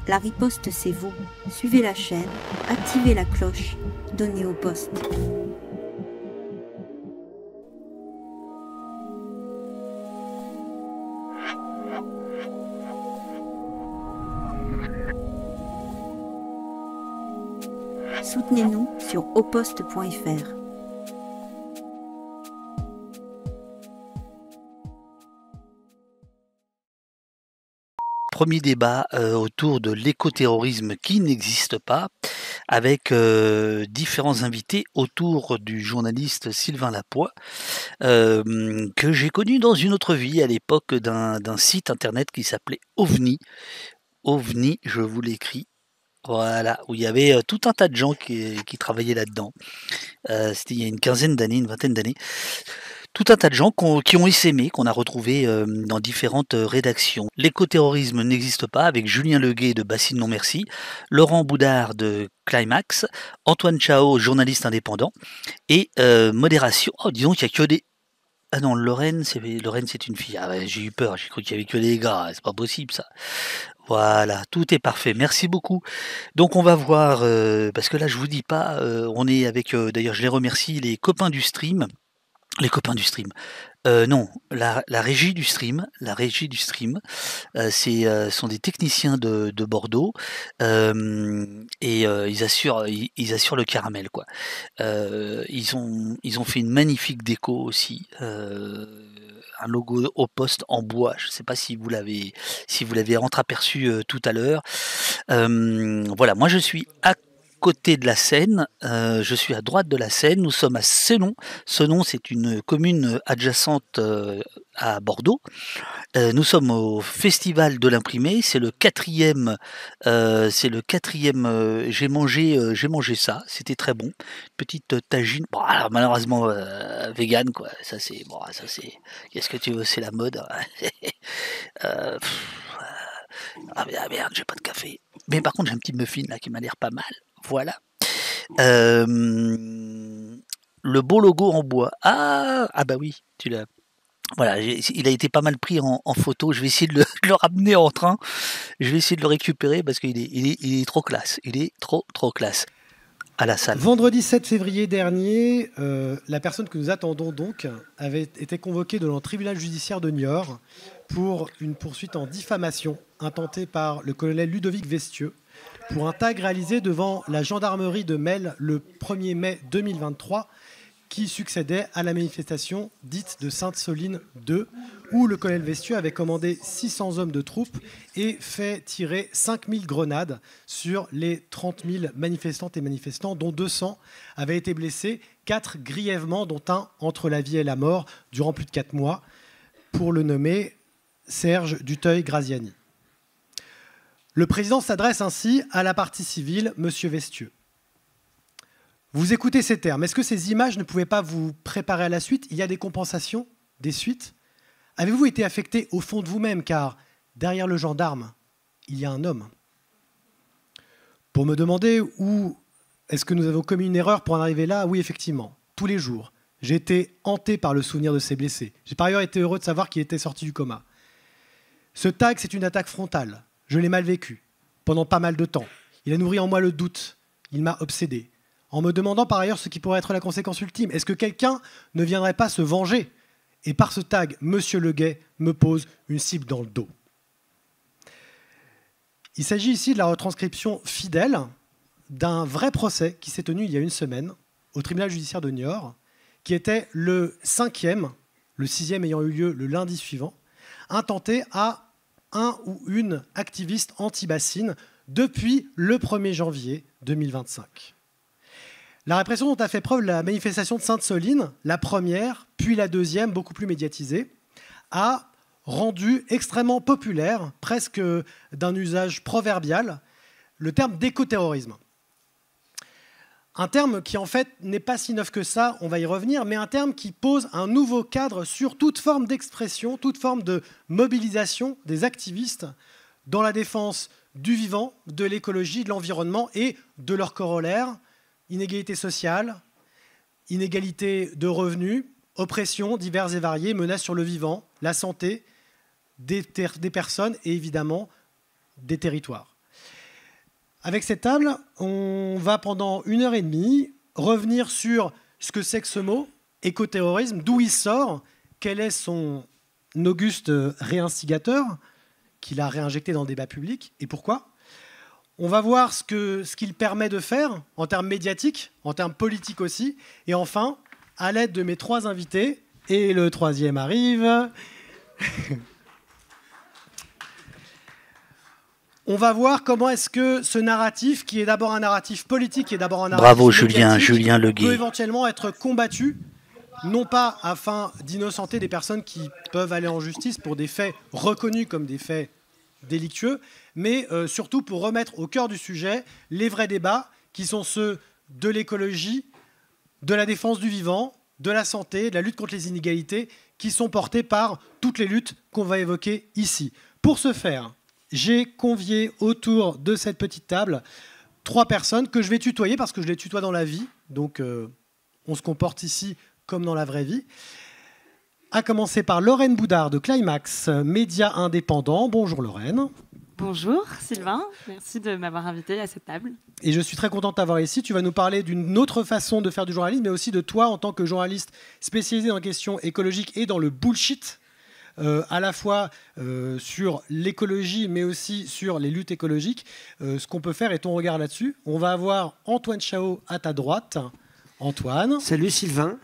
La riposte c'est vous. Suivez la chaîne, activez la cloche, donnez au poste. Soutenez-nous sur auposte.fr. Premier débat autour de l'écoterrorisme qui n'existe pas, avec différents invités autour du journaliste Sylvain Lapoix, que j'ai connu dans une autre vie à l'époque d'un site internet qui s'appelait OVNI. OVNI, je vous l'écris. Voilà, où il y avait tout un tas de gens qui travaillaient là-dedans. C'était il y a une quinzaine d'années, une vingtaine d'années. Tout un tas de gens qui ont essaimé, qu'on a retrouvés dans différentes rédactions. L'écoterrorisme n'existe pas, avec Julien Leguet de Bassine Non Merci, Laurent Boudard de Climax, Antoine Chao, journaliste indépendant, et Modération. Oh, disons qu'il n'y a que des... Ah non, Lorraine, c'est une fille. Ah ouais, j'ai eu peur, j'ai cru qu'il n'y avait que des gars, c'est pas possible ça. Voilà, tout est parfait. Merci beaucoup. Donc on va voir, parce que là je vous dis pas, on est avec, d'ailleurs je les remercie, les copains du stream. Les copains du stream. Non, la régie du stream, sont des techniciens de Bordeaux, et ils assurent le caramel, quoi. Ils ont fait une magnifique déco aussi, un logo au poste en bois. Je ne sais pas si vous l'avez entreaperçu tout à l'heure. Voilà, moi je suis à côté de la Seine, je suis à droite de la Seine, nous sommes à Senon. Senon, c'est une commune adjacente à Bordeaux. Nous sommes au Festival de l'imprimé, c'est le quatrième. J'ai mangé ça, c'était très bon. Petite tagine, bon, alors, malheureusement vegan, quoi. Ça c'est. Qu'est-ce que tu veux, c'est la mode. Euh, pff, ah merde, j'ai pas de café. Mais par contre, j'ai un petit muffin là qui m'a l'air pas mal. Voilà. Euh, le beau logo en bois. Ah bah oui, tu l'as. Voilà, il a été pas mal pris en photo. Je vais essayer de de le ramener en train. Je vais essayer de le récupérer parce qu'il est trop classe. Il est trop classe à la salle. Vendredi 7 février dernier, la personne que nous attendons donc avait été convoquée devant le tribunal judiciaire de Niort pour une poursuite en diffamation intentée par le colonel Ludovic Vestieux pour un tag réalisé devant la gendarmerie de Melle le 1er mai 2023 qui succédait à la manifestation dite de Sainte-Soline 2, où le colonel Vestieux avait commandé 600 hommes de troupes et fait tirer 5000 grenades sur les 30 000 manifestantes et manifestants, dont 200 avaient été blessés, 4 grièvement, dont un entre la vie et la mort, durant plus de 4 mois, pour le nommer Serge Duteuil-Graziani. Le président s'adresse ainsi à la partie civile, M. Vestieux. Vous écoutez ces termes. Est-ce que ces images ne pouvaient pas vous préparer à la suite? Il y a des compensations, des suites. Avez-vous été affecté au fond de vous-même? Car derrière le gendarme, il y a un homme. Pour me demander où est-ce que nous avons commis une erreur pour en arriver là? Oui, effectivement, tous les jours. J'ai été hanté par le souvenir de ces blessés. J'ai par ailleurs été heureux de savoir qu'il était sorti du coma. Ce tag, c'est une attaque frontale. Je l'ai mal vécu pendant pas mal de temps. Il a nourri en moi le doute. Il m'a obsédé. En me demandant par ailleurs ce qui pourrait être la conséquence ultime. Est-ce que quelqu'un ne viendrait pas se venger? Et par ce tag, Monsieur Leguet me pose une cible dans le dos. Il s'agit ici de la retranscription fidèle d'un vrai procès qui s'est tenu il y a une semaine au tribunal judiciaire de Niort, qui était le 5e, le 6e ayant eu lieu le lundi suivant, intenté à un ou une activiste anti-bassine depuis le 1er janvier 2025. La répression dont a fait preuve la manifestation de Sainte-Soline, la première, puis la deuxième, beaucoup plus médiatisée, a rendu extrêmement populaire, presque d'un usage proverbial, le terme d'écoterrorisme. Un terme qui, en fait, n'est pas si neuf que ça, on va y revenir, mais un terme qui pose un nouveau cadre sur toute forme d'expression, toute forme de mobilisation des activistes dans la défense du vivant, de l'écologie, de l'environnement et de leur corollaire, inégalité sociale, inégalité de revenus, oppressions diverses et variées, menaces sur le vivant, la santé des personnes et évidemment des territoires. Avec cette table, on va pendant 1h30 revenir sur ce que c'est que ce mot, écoterrorisme, d'où il sort, quel est son auguste réinstigateur, qu'il a réinjecté dans le débat public, et pourquoi. On va voir ce qu'il permet de faire en termes médiatiques, en termes politiques aussi. Et enfin, à l'aide de mes 3 invités, et le 3e arrive, on va voir comment est-ce que ce narratif, qui est d'abord un narratif politique, qui est d'abord un narratif Bravo Julien Leguet, peut éventuellement être combattu, non pas afin d'innocenter des personnes qui peuvent aller en justice pour des faits reconnus comme des faits délictueux, mais surtout pour remettre au cœur du sujet les vrais débats qui sont ceux de l'écologie, de la défense du vivant, de la santé, de la lutte contre les inégalités, qui sont portés par toutes les luttes qu'on va évoquer ici. Pour ce faire, j'ai convié autour de cette petite table 3 personnes que je vais tutoyer parce que je les tutoie dans la vie, donc on se comporte ici comme dans la vraie vie. À commencer par Lorraine Boudard de Climax, média indépendant. Bonjour Lorraine. Bonjour Sylvain, merci de m'avoir invité à cette table. Et je suis très content de t'avoir ici. Tu vas nous parler d'une autre façon de faire du journalisme, mais aussi de toi en tant que journaliste spécialisé dans les questions écologiques et dans le bullshit, à la fois sur l'écologie, mais aussi sur les luttes écologiques. Ce qu'on peut faire et ton regard là-dessus. On va avoir Antoine Chao à ta droite. Antoine. Salut Sylvain.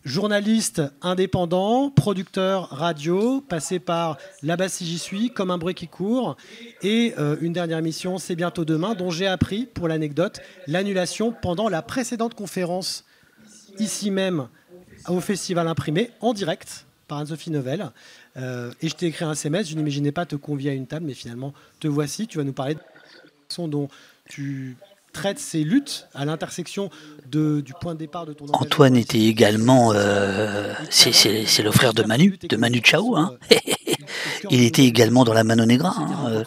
Journaliste indépendant, producteur radio, passé par Là-bas si j'y suis, Comme un bruit qui court, et une dernière émission, C'est bientôt demain, dont j'ai appris, pour l'anecdote, l'annulation pendant la précédente conférence, ici même, au Festival Imprimé, en direct, par Anne-Sophie Novelle. Et je t'ai écrit un SMS, je n'imaginais pas te convier à une table, mais finalement, te voici. Tu vas nous parler de la façon dont tu traite ces luttes à l'intersection du point de départ de ton engagement. Antoine était également, c'est le frère de Manu Chao, hein. Il était également dans la Mano Negra. Hein.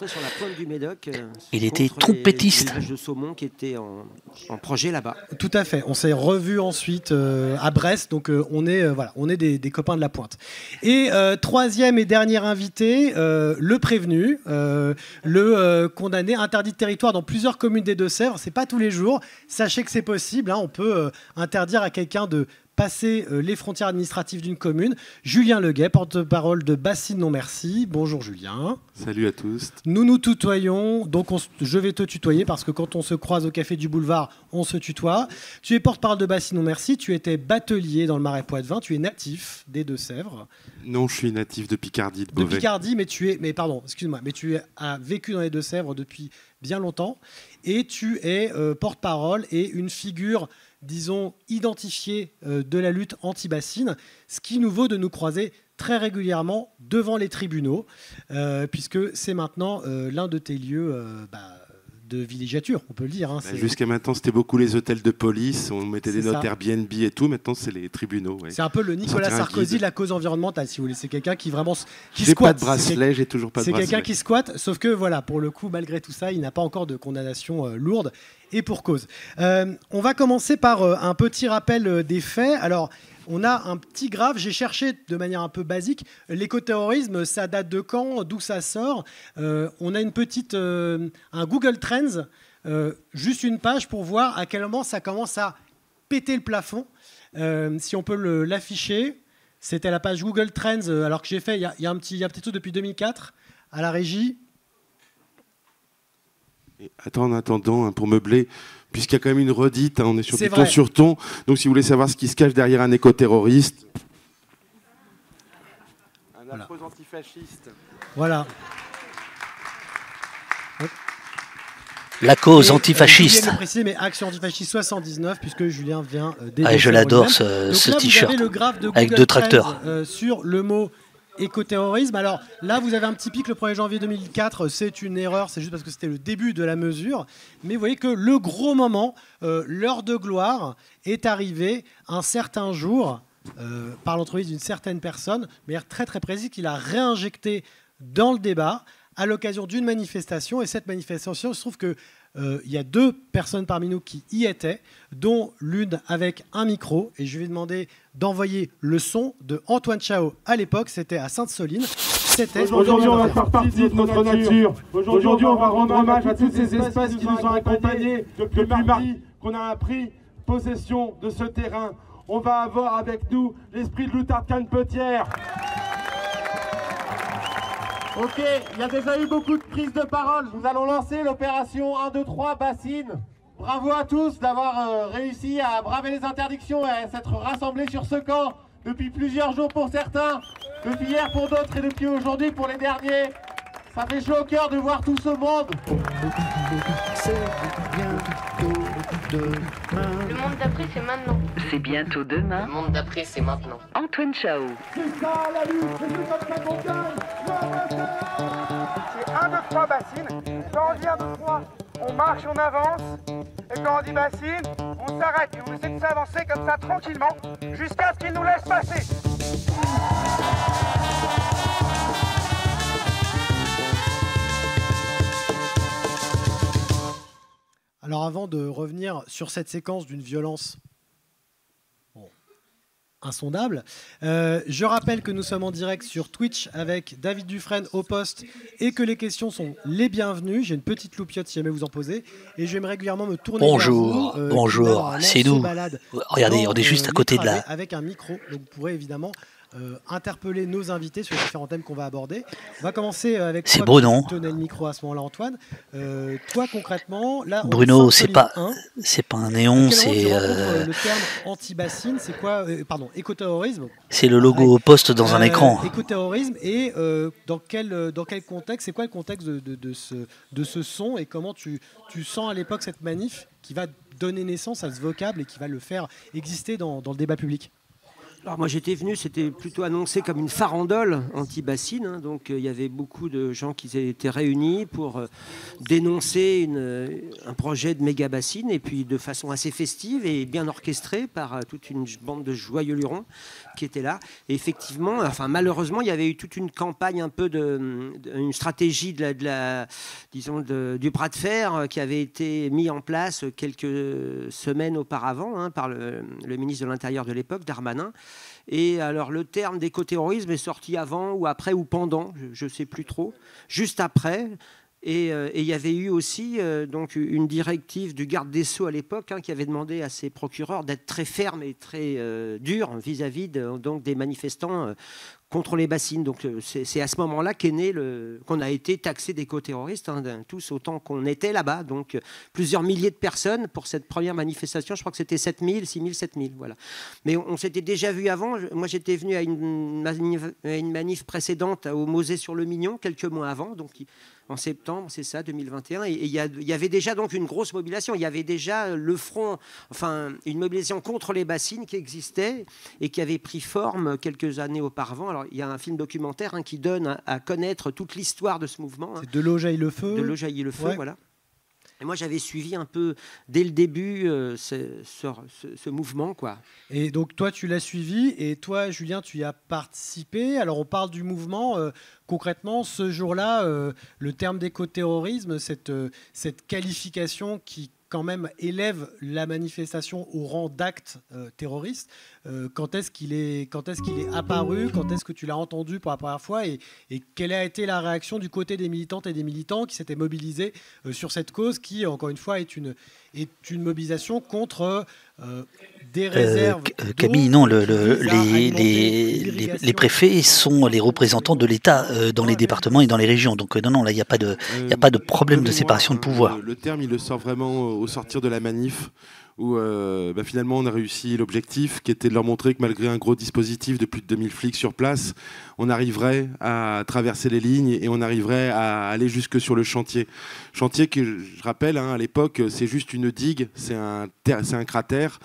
Il était trompettiste. De saumon qui était en projet là-bas. Tout à fait. On s'est revus ensuite à Brest, donc on est des copains de la pointe. Et 3e et dernier invité, le prévenu, le condamné, interdit de territoire dans plusieurs communes des Deux-Sèvres. C'est pas tous les jours. Sachez que c'est possible. Hein. On peut interdire à quelqu'un de passer les frontières administratives d'une commune. Julien Leguet, porte-parole de Bassine Non Merci. Bonjour Julien. Salut à tous. Nous nous tutoyons, donc je vais te tutoyer parce que quand on se croise au café du boulevard, on se tutoie. Tu es porte-parole de Bassine Non Merci, tu étais batelier dans le Marais Poitevin, tu es natif des Deux-Sèvres. Non, je suis natif de Picardie, de Beauvais. De Picardie, mais tu as vécu dans les Deux-Sèvres depuis bien longtemps et tu es porte-parole et une figure, disons, identifiée de la lutte anti-bassine, ce qui nous vaut de nous croiser très régulièrement devant les tribunaux, puisque c'est maintenant l'un de tes lieux de villégiature, on peut le dire. Hein, jusqu'à maintenant, c'était beaucoup les hôtels de police, on mettait des notes Airbnb et tout, maintenant c'est les tribunaux. Ouais. C'est un peu le Nicolas Sarkozy de la cause environnementale, si vous voulez. C'est quelqu'un qui vraiment qui squatte. J'ai pas de bracelet, j'ai toujours pas de bracelet. C'est quelqu'un qui squatte, sauf que voilà, pour le coup, malgré tout ça, il n'a pas encore de condamnation lourde, et pour cause. On va commencer par un petit rappel des faits. Alors, on a un petit graphe, j'ai cherché de manière un peu basique, l'écoterrorisme, ça date de quand, d'où ça sort. On a une petite, un Google Trends, juste une page pour voir à quel moment ça commence à péter le plafond. Si on peut l'afficher, c'était la page Google Trends, alors que j'ai fait, il y a un petit truc depuis 2004, à la régie. Et en attendant, hein, pour meubler, puisqu'il y a quand même une redite, hein, on est sur du ton sur ton. Donc si vous voulez savoir ce qui se cache derrière un écoterroriste, un affreux antifasciste. Voilà. La cause antifasciste. Je vais préciser, mais Action antifasciste 79, puisque Julien vient je l'adore ce t-shirt avec 2 tracteurs. Sur le mot écoterrorisme. Alors là, vous avez un petit pic le 1er janvier 2004. C'est une erreur, c'est juste parce que c'était le début de la mesure. Mais vous voyez que le gros moment, l'heure de gloire, est arrivé un certain jour par l'entremise d'une certaine personne, mais très très précis, qu'il a réinjecté dans le débat à l'occasion d'une manifestation. Et cette manifestation, il se trouve que il y a 2 personnes parmi nous qui y étaient, dont l'une avec un micro. Et je vais demander d'envoyer le son de Antoine Chao à l'époque, c'était à Sainte-Soline. c'était. Aujourd'hui, on va faire partie de notre nature. Aujourd'hui, on va rendre hommage à toutes ces espèces qui nous ont accompagnés depuis mardi qu'on a pris possession de ce terrain. On va avoir avec nous l'esprit de Loutard Canepetière. Ok, il y a déjà eu beaucoup de prises de parole. Nous allons lancer l'opération 1, 2, 3 bassine. Bravo à tous d'avoir réussi à braver les interdictions et à s'être rassemblés sur ce camp depuis plusieurs jours pour certains, depuis hier pour d'autres et depuis aujourd'hui pour les derniers. Ça fait chaud au cœur de voir tout ce monde. Le monde d'après, c'est maintenant. C'est bientôt demain. Le monde d'après, c'est maintenant. Antoine Chao. C'est ça la lutte, c'est comme ça qu'on gagne. C'est 1, 2, 3 bassines. Quand on dit 1, 2, 3, on marche, on avance. Et quand on dit bassine, on s'arrête et on essaie de s'avancer comme ça tranquillement jusqu'à ce qu'ils nous laissent passer. Alors avant de revenir sur cette séquence d'une violence insondable, je rappelle que nous sommes en direct sur Twitch avec David Dufresne au poste et que les questions sont les bienvenues. J'ai une petite loupiote si jamais vous en posez et je vais régulièrement me tourner vers vous. Bonjour, c'est nous. Regardez, on est juste à côté de là. Avec un micro, donc vous pourrez évidemment interpeller nos invités sur les différents thèmes qu'on va aborder. On va commencer avec toi. C'est beau, non ? Tu tenais le micro à ce moment-là, Antoine. Toi, concrètement, là, Bruno, c'est pas un néon, c'est le terme anti-bassine, c'est quoi écoterrorisme. C'est le logo au poste dans un écran. Écoterrorisme et dans quel contexte, c'est quoi le contexte de ce son et comment tu sens à l'époque cette manif qui va donner naissance à ce vocable et qui va le faire exister dans le débat public? Alors moi j'étais venu, c'était plutôt annoncé comme une farandole anti-bassine, hein, donc il y avait beaucoup de gens qui étaient réunis pour dénoncer un projet de méga bassine et puis de façon assez festive et bien orchestrée par toute une bande de joyeux lurons qui étaient là. Et effectivement, enfin malheureusement, il y avait eu toute une campagne un peu une stratégie du bras de fer qui avait été mis en place quelques semaines auparavant hein, par le ministre de l'Intérieur de l'époque, Darmanin. Et alors le terme d'écoterrorisme est sorti avant ou après ou pendant, je ne sais plus trop, juste après. Et il y avait eu aussi donc une directive du garde des Sceaux à l'époque hein, qui avait demandé à ses procureurs d'être très fermes et très durs vis-à-vis donc des manifestants contre les bassines. Donc c'est à ce moment-là qu'est né qu'on a été taxé d'éco-terroristes, hein, tous autant qu'on était là-bas. Donc plusieurs milliers de personnes pour cette première manifestation. Je crois que c'était 7000, 6000, 7000. Voilà. Mais on s'était déjà vu avant. Moi, j'étais venu à une manif précédente au Mosée-sur-le-Mignon, quelques mois avant. Donc en septembre, c'est ça, 2021. Et il y avait déjà donc une grosse mobilisation. Il y avait déjà le front, enfin une mobilisation contre les bassines qui existait et qui avait pris forme quelques années auparavant. Alors il y a un film documentaire hein, qui donne à connaître toute l'histoire de ce mouvement. Hein. C'est De l'eau jaillit le feu. De l'eau jaillit le feu, ouais. Voilà. Et moi, j'avais suivi un peu, dès le début, ce mouvement, quoi. Et donc, toi, tu l'as suivi. Et toi, Julien, tu y as participé. Alors, on parle du mouvement. Concrètement, ce jour-là, le terme d'écoterrorisme, cette qualification qui, quand même, élève la manifestation au rang d'acte terroriste. Quand est-ce qu'il est apparu? Quand est-ce que tu l'as entendu pour la première fois? Et quelle a été la réaction du côté des militantes et des militants qui s'étaient mobilisés sur cette cause qui, encore une fois, est une mobilisation contre des réserves Camille, non, les préfets sont les représentants de l'État dans les départements et dans les régions. Donc non, là, il n'y a pas de problème de séparation de pouvoir. Le terme, il le sort vraiment au sortir de la manif, où finalement on a réussi l'objectif qui était de leur montrer que malgré un gros dispositif de plus de 2000 flics sur place, on arriverait à traverser les lignes et on arriverait à aller jusque sur le chantier. Chantier que je rappelle, hein, à l'époque, c'est juste une digue, c'est un cratère,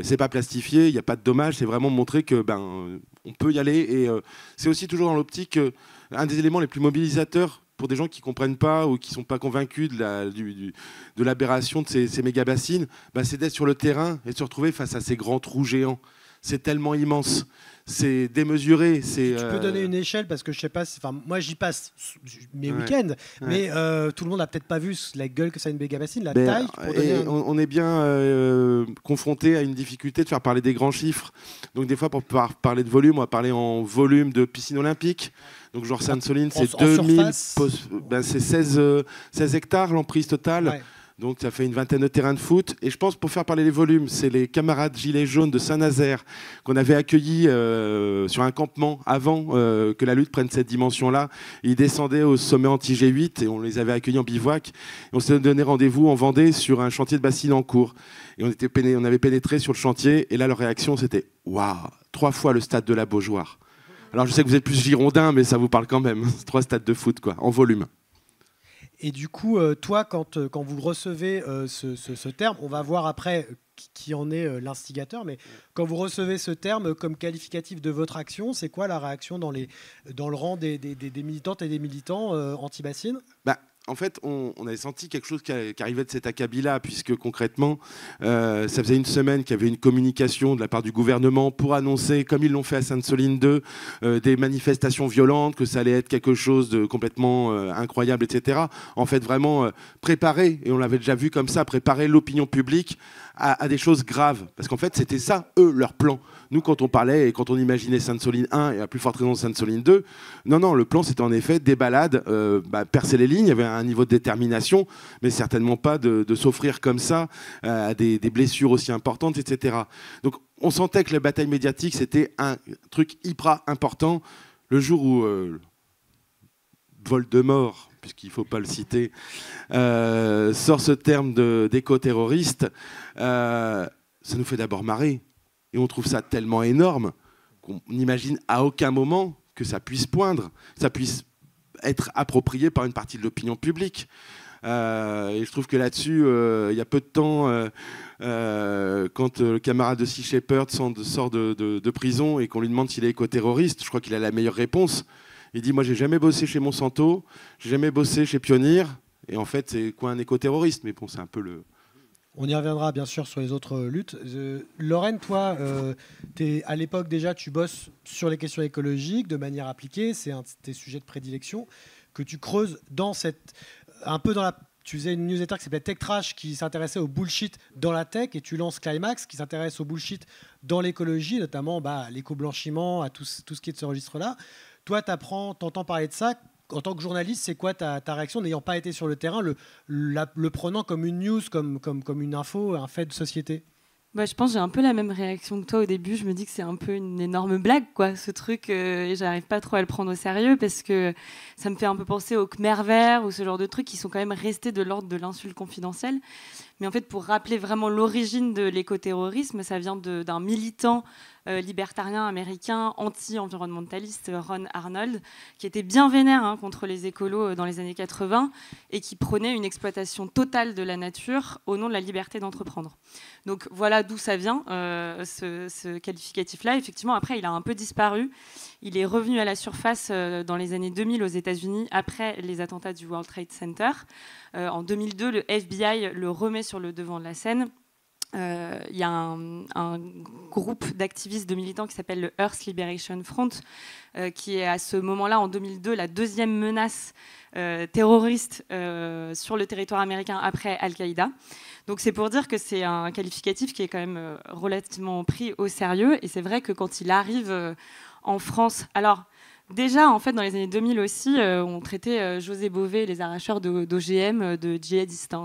c'est pas plastifié, il n'y a pas de dommages, c'est vraiment montrer que on peut y aller. Et c'est aussi toujours dans l'optique, un des éléments les plus mobilisateurs pour des gens qui ne comprennent pas ou qui ne sont pas convaincus de l'aberration de ces méga-bassines, c'est d'être sur le terrain et de se retrouver face à ces grands trous géants. c'est tellement immense. C'est démesuré. Tu peux donner une échelle parce que je sais pas. Moi, j'y passe mes week-ends, mais tout le monde n'a peut-être pas vu la gueule que ça a une méga bassine, la taille. On est bien confronté à une difficulté de faire parler des grands chiffres. Donc des fois, pour pouvoir parler de volume, on va parler en volume de piscine olympique. Donc genre Sainte-Soline, c'est 2000, c'est 16 hectares l'emprise totale. Ouais. Donc ça fait une vingtaine de terrains de foot. Et je pense, pour faire parler les volumes, c'est les camarades Gilets jaunes de Saint-Nazaire qu'on avait accueillis sur un campement avant que la lutte prenne cette dimension-là. Ils descendaient au sommet anti-G8 et on les avait accueillis en bivouac. Et on s'est donné rendez-vous en Vendée sur un chantier de bassine en cours. Et on avait pénétré sur le chantier. Et là, leur réaction, c'était « Waouh, 3 fois le stade de la Beaujoire ». Alors je sais que vous êtes plus girondin, mais ça vous parle quand même. 3 stades de foot, quoi, en volume. Et du coup, toi, quand vous recevez ce terme, on va voir après qui en est l'instigateur, mais quand vous recevez ce terme comme qualificatif de votre action, c'est quoi la réaction dans le rang des militantes et des militants anti-bassines ? En fait, on avait senti quelque chose qui arrivait de cet acabit-là, puisque concrètement, ça faisait une semaine qu'il y avait une communication de la part du gouvernement pour annoncer, comme ils l'ont fait à Sainte-Soline 2, des manifestations violentes, que ça allait être quelque chose de complètement incroyable, etc. En fait, vraiment préparer, et on l'avait déjà vu comme ça, préparer l'opinion publique à des choses graves. Parce qu'en fait, c'était ça, eux, leur plan. Nous, quand on parlait et quand on imaginait Sainte-Soline 1 et à plus forte raison Sainte-Soline 2, non, le plan, c'était en effet des balades, percer les lignes, il y avait un niveau de détermination, mais certainement pas de s'offrir comme ça à des blessures aussi importantes, etc. Donc, on sentait que la bataille médiatique, c'était un truc hyper important. Le jour où Voldemort, puisqu'il ne faut pas le citer, sort ce terme d'éco-terroriste, ça nous fait d'abord marrer. Et on trouve ça tellement énorme qu'on n'imagine à aucun moment que ça puisse poindre, ça puisse être approprié par une partie de l'opinion publique. Et je trouve que là-dessus, il y a peu de temps, quand le camarade de Sea Shepherd sort de prison et qu'on lui demande s'il est éco-terroriste, je crois qu'il a la meilleure réponse. Il dit « Moi, j'ai jamais bossé chez Monsanto, j'ai jamais bossé chez Pionnier. » Et en fait, c'est quoi un éco-terroriste ? Mais bon, c'est un peu le... On y reviendra bien sûr sur les autres luttes. Lorraine, toi, à l'époque déjà, tu bosses sur les questions écologiques de manière appliquée. C'est un de tes sujets de prédilection que tu creuses dans tu faisais une newsletter qui s'appelait Tech Trash qui s'intéressait au bullshit dans la tech et tu lances Climax qui s'intéresse au bullshit dans l'écologie, notamment l'éco-blanchiment, à tout ce qui est de ce registre-là. Toi, t'entends parler de ça. En tant que journaliste, c'est quoi ta réaction n'ayant pas été sur le terrain, le prenant comme une news, comme une info, un fait de société ? Je pense que j'ai un peu la même réaction que toi au début. Je me dis que c'est un peu une énorme blague, quoi, ce truc, et j'arrive pas trop à le prendre au sérieux parce que ça me fait un peu penser aux Khmer verts ou ce genre de trucs qui sont quand même restés de l'ordre de l'insulte confidentielle. Mais en fait, pour rappeler vraiment l'origine de l'écoterrorisme, ça vient d'un militant libertarien américain anti-environnementaliste, Ron Arnold, qui était bien vénère contre les écolos dans les années 80 et qui prônait une exploitation totale de la nature au nom de la liberté d'entreprendre. Donc voilà d'où ça vient, ce qualificatif-là. Effectivement, après, il a un peu disparu. Il est revenu à la surface dans les années 2000 aux États-Unis, après les attentats du World Trade Center. En 2002, le FBI le remet sur le devant de la scène. Il y a un groupe d'activistes, de militants qui s'appelle le Earth Liberation Front, qui est à ce moment-là, en 2002, la deuxième menace terroriste sur le territoire américain après Al-Qaïda. Donc c'est pour dire que c'est un qualificatif qui est quand même relativement pris au sérieux. Et c'est vrai que quand il arrive en France... Alors, déjà, en fait, dans les années 2000 aussi, on traitait José Bové, les arracheurs d'OGM, de djihadistes.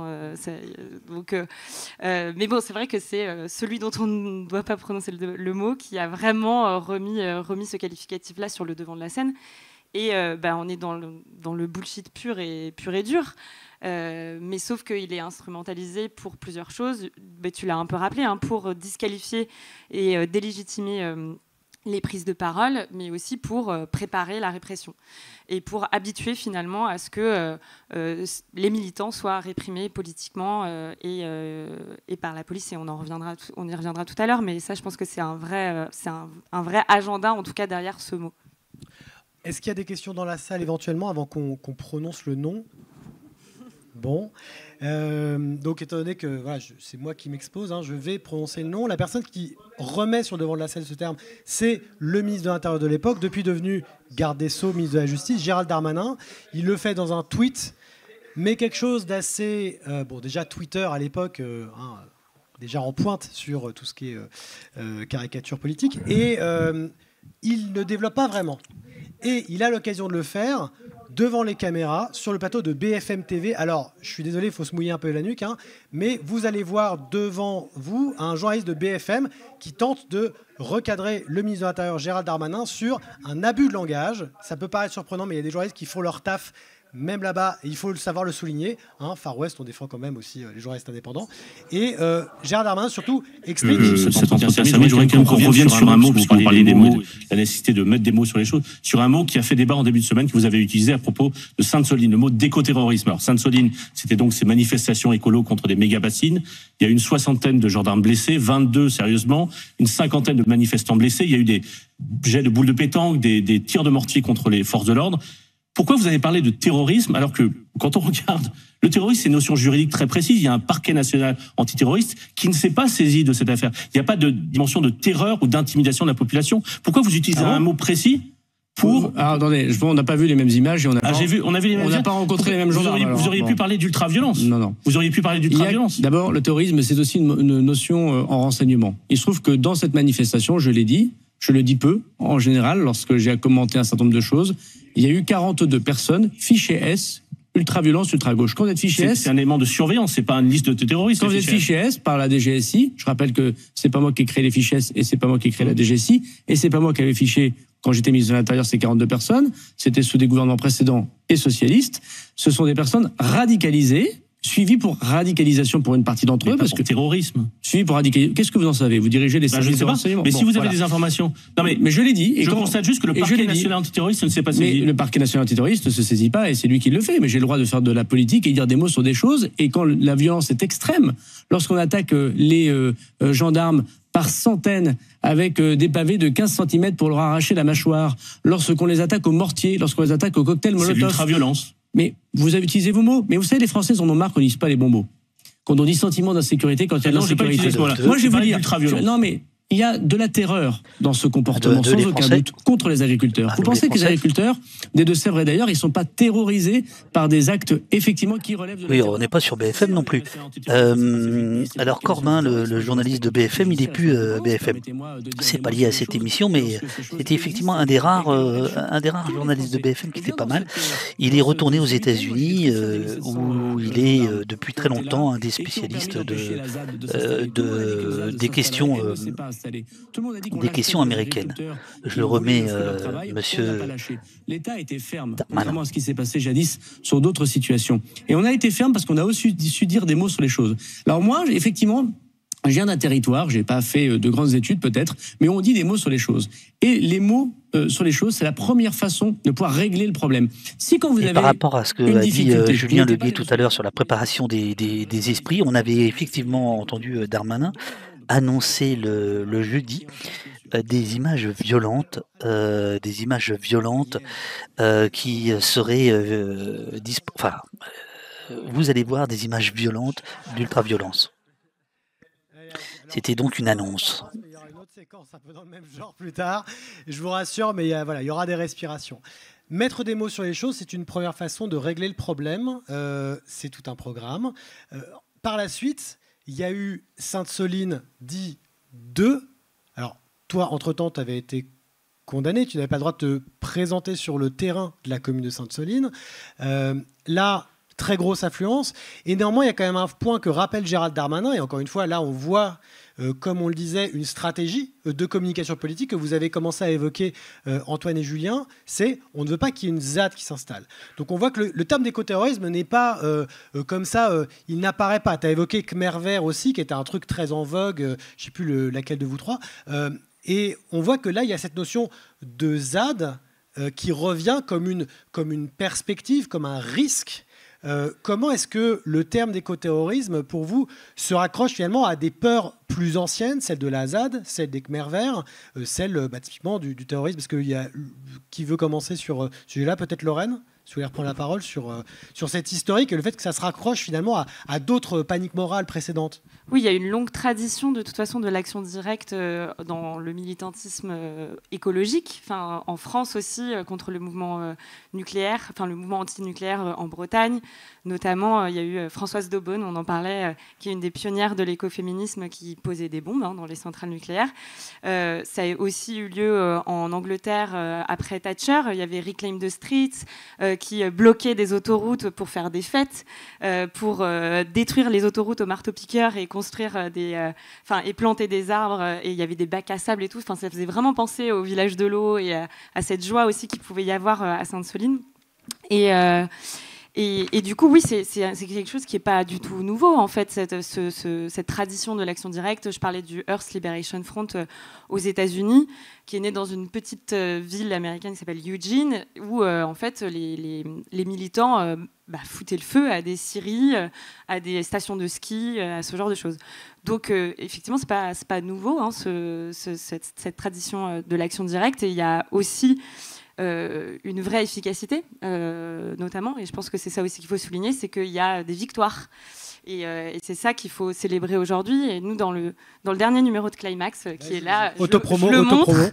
Mais bon, c'est vrai que c'est celui dont on ne doit pas prononcer le mot qui a vraiment remis ce qualificatif-là sur le devant de la scène. Et on est dans le bullshit pur et dur. Mais sauf qu'il est instrumentalisé pour plusieurs choses. Tu l'as un peu rappelé, pour disqualifier et délégitimer les prises de parole, mais aussi pour préparer la répression et pour habituer finalement à ce que les militants soient réprimés politiquement et par la police. Et on y reviendra tout à l'heure, mais ça, je pense que c'est un vrai agenda, en tout cas, derrière ce mot. Est-ce qu'il y a des questions dans la salle éventuellement avant qu'on prononce le nom ? Bon. Donc, étant donné que voilà, c'est moi qui m'expose, je vais prononcer le nom. La personne qui remet sur le devant de la scène ce terme, c'est le ministre de l'Intérieur de l'époque, depuis devenu garde des Sceaux, ministre de la Justice, Gérald Darmanin. Il le fait dans un tweet, mais quelque chose d'assez... déjà, Twitter, à l'époque, déjà en pointe sur tout ce qui est caricature politique. Et il ne développe pas vraiment. Et il a l'occasion de le faire devant les caméras, sur le plateau de BFM TV. Alors, je suis désolé, il faut se mouiller un peu la nuque, mais vous allez voir devant vous un journaliste de BFM qui tente de recadrer le ministre de l'Intérieur, Gérald Darmanin, sur un abus de langage. Ça peut paraître surprenant, mais il y a des journalistes qui font leur taf, même là-bas, et il faut savoir le souligner. Far West, on défend quand même aussi les journalistes indépendants. Et Gérald Darmanin, surtout, explique... Cet entretien, je voudrais qu'on revienne sur un mot, puisque vous parliez des mots, la nécessité de mettre des mots sur les choses, sur un mot qui a fait débat en début de semaine, que vous avez utilisé à propos de Sainte-Soline, le mot d'écoterrorisme. Alors, Sainte-Soline, c'était donc ces manifestations écolo contre des méga-bassines. Il y a eu une 60aine de gendarmes blessés, 22 sérieusement, une 50aine de manifestants blessés. Il y a eu des jets de boules de pétanque, des tirs de mortier contre les forces de l'ordre. Pourquoi vous avez parlé de terrorisme alors que, quand on regarde, le terrorisme, c'est une notion juridique très précise. Il y a un parquet national antiterroriste qui ne s'est pas saisi de cette affaire. Il n'y a pas de dimension de terreur ou d'intimidation de la population. Pourquoi vous utilisez un mot précis pour... attendez, on n'a pas vu les mêmes images et on a on a vu les mêmes images. On n'a pas rencontré les mêmes gendarmes. Vous auriez pu parler d'ultra-violence. Non. Vous auriez pu parler d'ultra-violence. D'abord, le terrorisme, c'est aussi une notion en renseignement. Il se trouve que dans cette manifestation, je l'ai dit, je le dis peu, en général, lorsque j'ai commenté un certain nombre de choses, il y a eu 42 personnes, fichées S, ultra-violence, ultra-gauche. Quand vous êtes fiché S... C'est un élément de surveillance, c'est pas une liste de terroristes. Quand vous êtes fiché S par la DGSI, je rappelle que c'est pas moi qui ai créé les fiches S et c'est pas moi qui ai créé la DGSI, et c'est pas moi qui avais fiché, quand j'étais ministre de l'Intérieur, ces 42 personnes, c'était sous des gouvernements précédents et socialistes. Ce sont des personnes radicalisées, suivi pour radicalisation pour une partie d'entre eux, parce que terrorisme. Suivi pour radicalisation. Qu'est-ce que vous en savez? Vous dirigez les services de renseignement. Mais si vous avez des informations. Non mais je l'ai dit. Et je constate juste que le parquet national antiterroriste ne s'est pas saisi. Mais le parquet national antiterroriste ne se saisit pas et c'est lui qui le fait. Mais j'ai le droit de faire de la politique et dire des mots sur des choses. Et quand la violence est extrême, lorsqu'on attaque les gendarmes par centaines avec des pavés de 15 cm pour leur arracher la mâchoire, lorsqu'on les attaque au mortier, lorsqu'on les attaque au cocktail Molotov. C'est l'ultra-violence. Mais vous avez utilisé vos mots. Mais vous savez, les Français en ont marre qu'on ne dise pas les bons mots. Quand on dit sentiment d'insécurité, quand il y a de l'insécurité. Moi, je vais vous dire. Non, mais il y a de la terreur dans ce comportement, sans aucun doute, contre les agriculteurs. Vous pensez que les agriculteurs, des Deux-Sèvres et d'ailleurs, ils ne sont pas terrorisés par des actes, effectivement, qui relèvent de la terreur. On n'est pas sur BFM non plus. Alors, Corbin, le journaliste de BFM, il n'est plus BFM. C'est pas lié à cette émission, mais c'était effectivement un des rares journalistes de BFM qui était pas mal. Il est retourné aux États-Unis, où il est depuis très longtemps un des spécialistes des questions américaines. Je le remets, monsieur. L'État a été ferme, contrairement à ce qui s'est passé jadis sur d'autres situations. Et on a été ferme parce qu'on a aussi su dire des mots sur les choses. Alors moi, effectivement, je viens d'un territoire, j'ai pas fait de grandes études peut-être, mais on dit des mots sur les choses. Et les mots sur les choses, c'est la première façon de pouvoir régler le problème. Si quand vous avez par rapport à ce que a dit Julien Leguet tout à l'heure sur la préparation des esprits, on avait effectivement entendu Darmanin annoncer le jeudi des images violentes qui seraient vous allez voir des images violentes d'ultra-violence. C'était donc une annonce. Il y aura une autre séquence un peu dans le même genre plus tard. Je vous rassure, mais il y aura des respirations. Mettre des mots sur les choses, c'est une première façon de régler le problème. C'est tout un programme. Par la suite, il y a eu Sainte-Soline dit 2. Alors, toi, entre-temps, tu avais été condamné. Tu n'avais pas le droit de te présenter sur le terrain de la commune de Sainte-Soline. Là, très grosse affluence. Et néanmoins, il y a quand même un point que rappelle Gérald Darmanin. Et encore une fois, là, on voit, comme on le disait, une stratégie de communication politique que vous avez commencé à évoquer, Antoine et Julien. C'est on ne veut pas qu'il y ait une ZAD qui s'installe. Donc on voit que le terme d'écoterrorisme n'est pas comme ça, il n'apparaît pas. Tu as évoqué Khmer Vert aussi, qui était un truc très en vogue, je ne sais plus laquelle de vous trois. Et on voit que là, il y a cette notion de ZAD qui revient comme une perspective, comme un risque. Comment est-ce que le terme d'écoterrorisme, pour vous, se raccroche finalement à des peurs plus anciennes, celle de la ZAD, celle des Khmer verts, celle typiquement du terrorisme, parce qu'il y a qui veut commencer sur ce sujet-là, peut-être Lorraine, si vous voulez reprendre la parole sur cette historique et le fait que ça se raccroche finalement à d'autres paniques morales précédentes. Oui, il y a une longue tradition de toute façon de l'action directe dans le militantisme écologique. Enfin, en France aussi, contre le mouvement nucléaire, enfin le mouvement anti-nucléaire en Bretagne. Notamment, il y a eu Françoise Daubonne, on en parlait, qui est une des pionnières de l'écoféminisme qui posait des bombes dans les centrales nucléaires. Ça a aussi eu lieu en Angleterre après Thatcher. Il y avait Reclaim the Streets qui bloquait des autoroutes pour faire des fêtes, pour détruire les autoroutes au marteau-piqueur et construire et planter des arbres. Et il y avait des bacs à sable et tout. Enfin, ça faisait vraiment penser au village de l'eau et à cette joie aussi qu'il pouvait y avoir à Sainte-Soline. Et du coup, oui, c'est quelque chose qui n'est pas du tout nouveau, en fait, cette tradition de l'action directe. Je parlais du Earth Liberation Front aux États-Unis, qui est né dans une petite ville américaine qui s'appelle Eugene, où, en fait, les militants foutaient le feu à des scieries, à des stations de ski, à ce genre de choses. Donc, effectivement, c'est pas nouveau, cette tradition de l'action directe. Et il y a aussi une vraie efficacité, notamment, et je pense que c'est ça aussi qu'il faut souligner, c'est qu'il y a des victoires. Et c'est ça qu'il faut célébrer aujourd'hui. Et nous, dans le dernier numéro de Climax, qui est là, je le montre,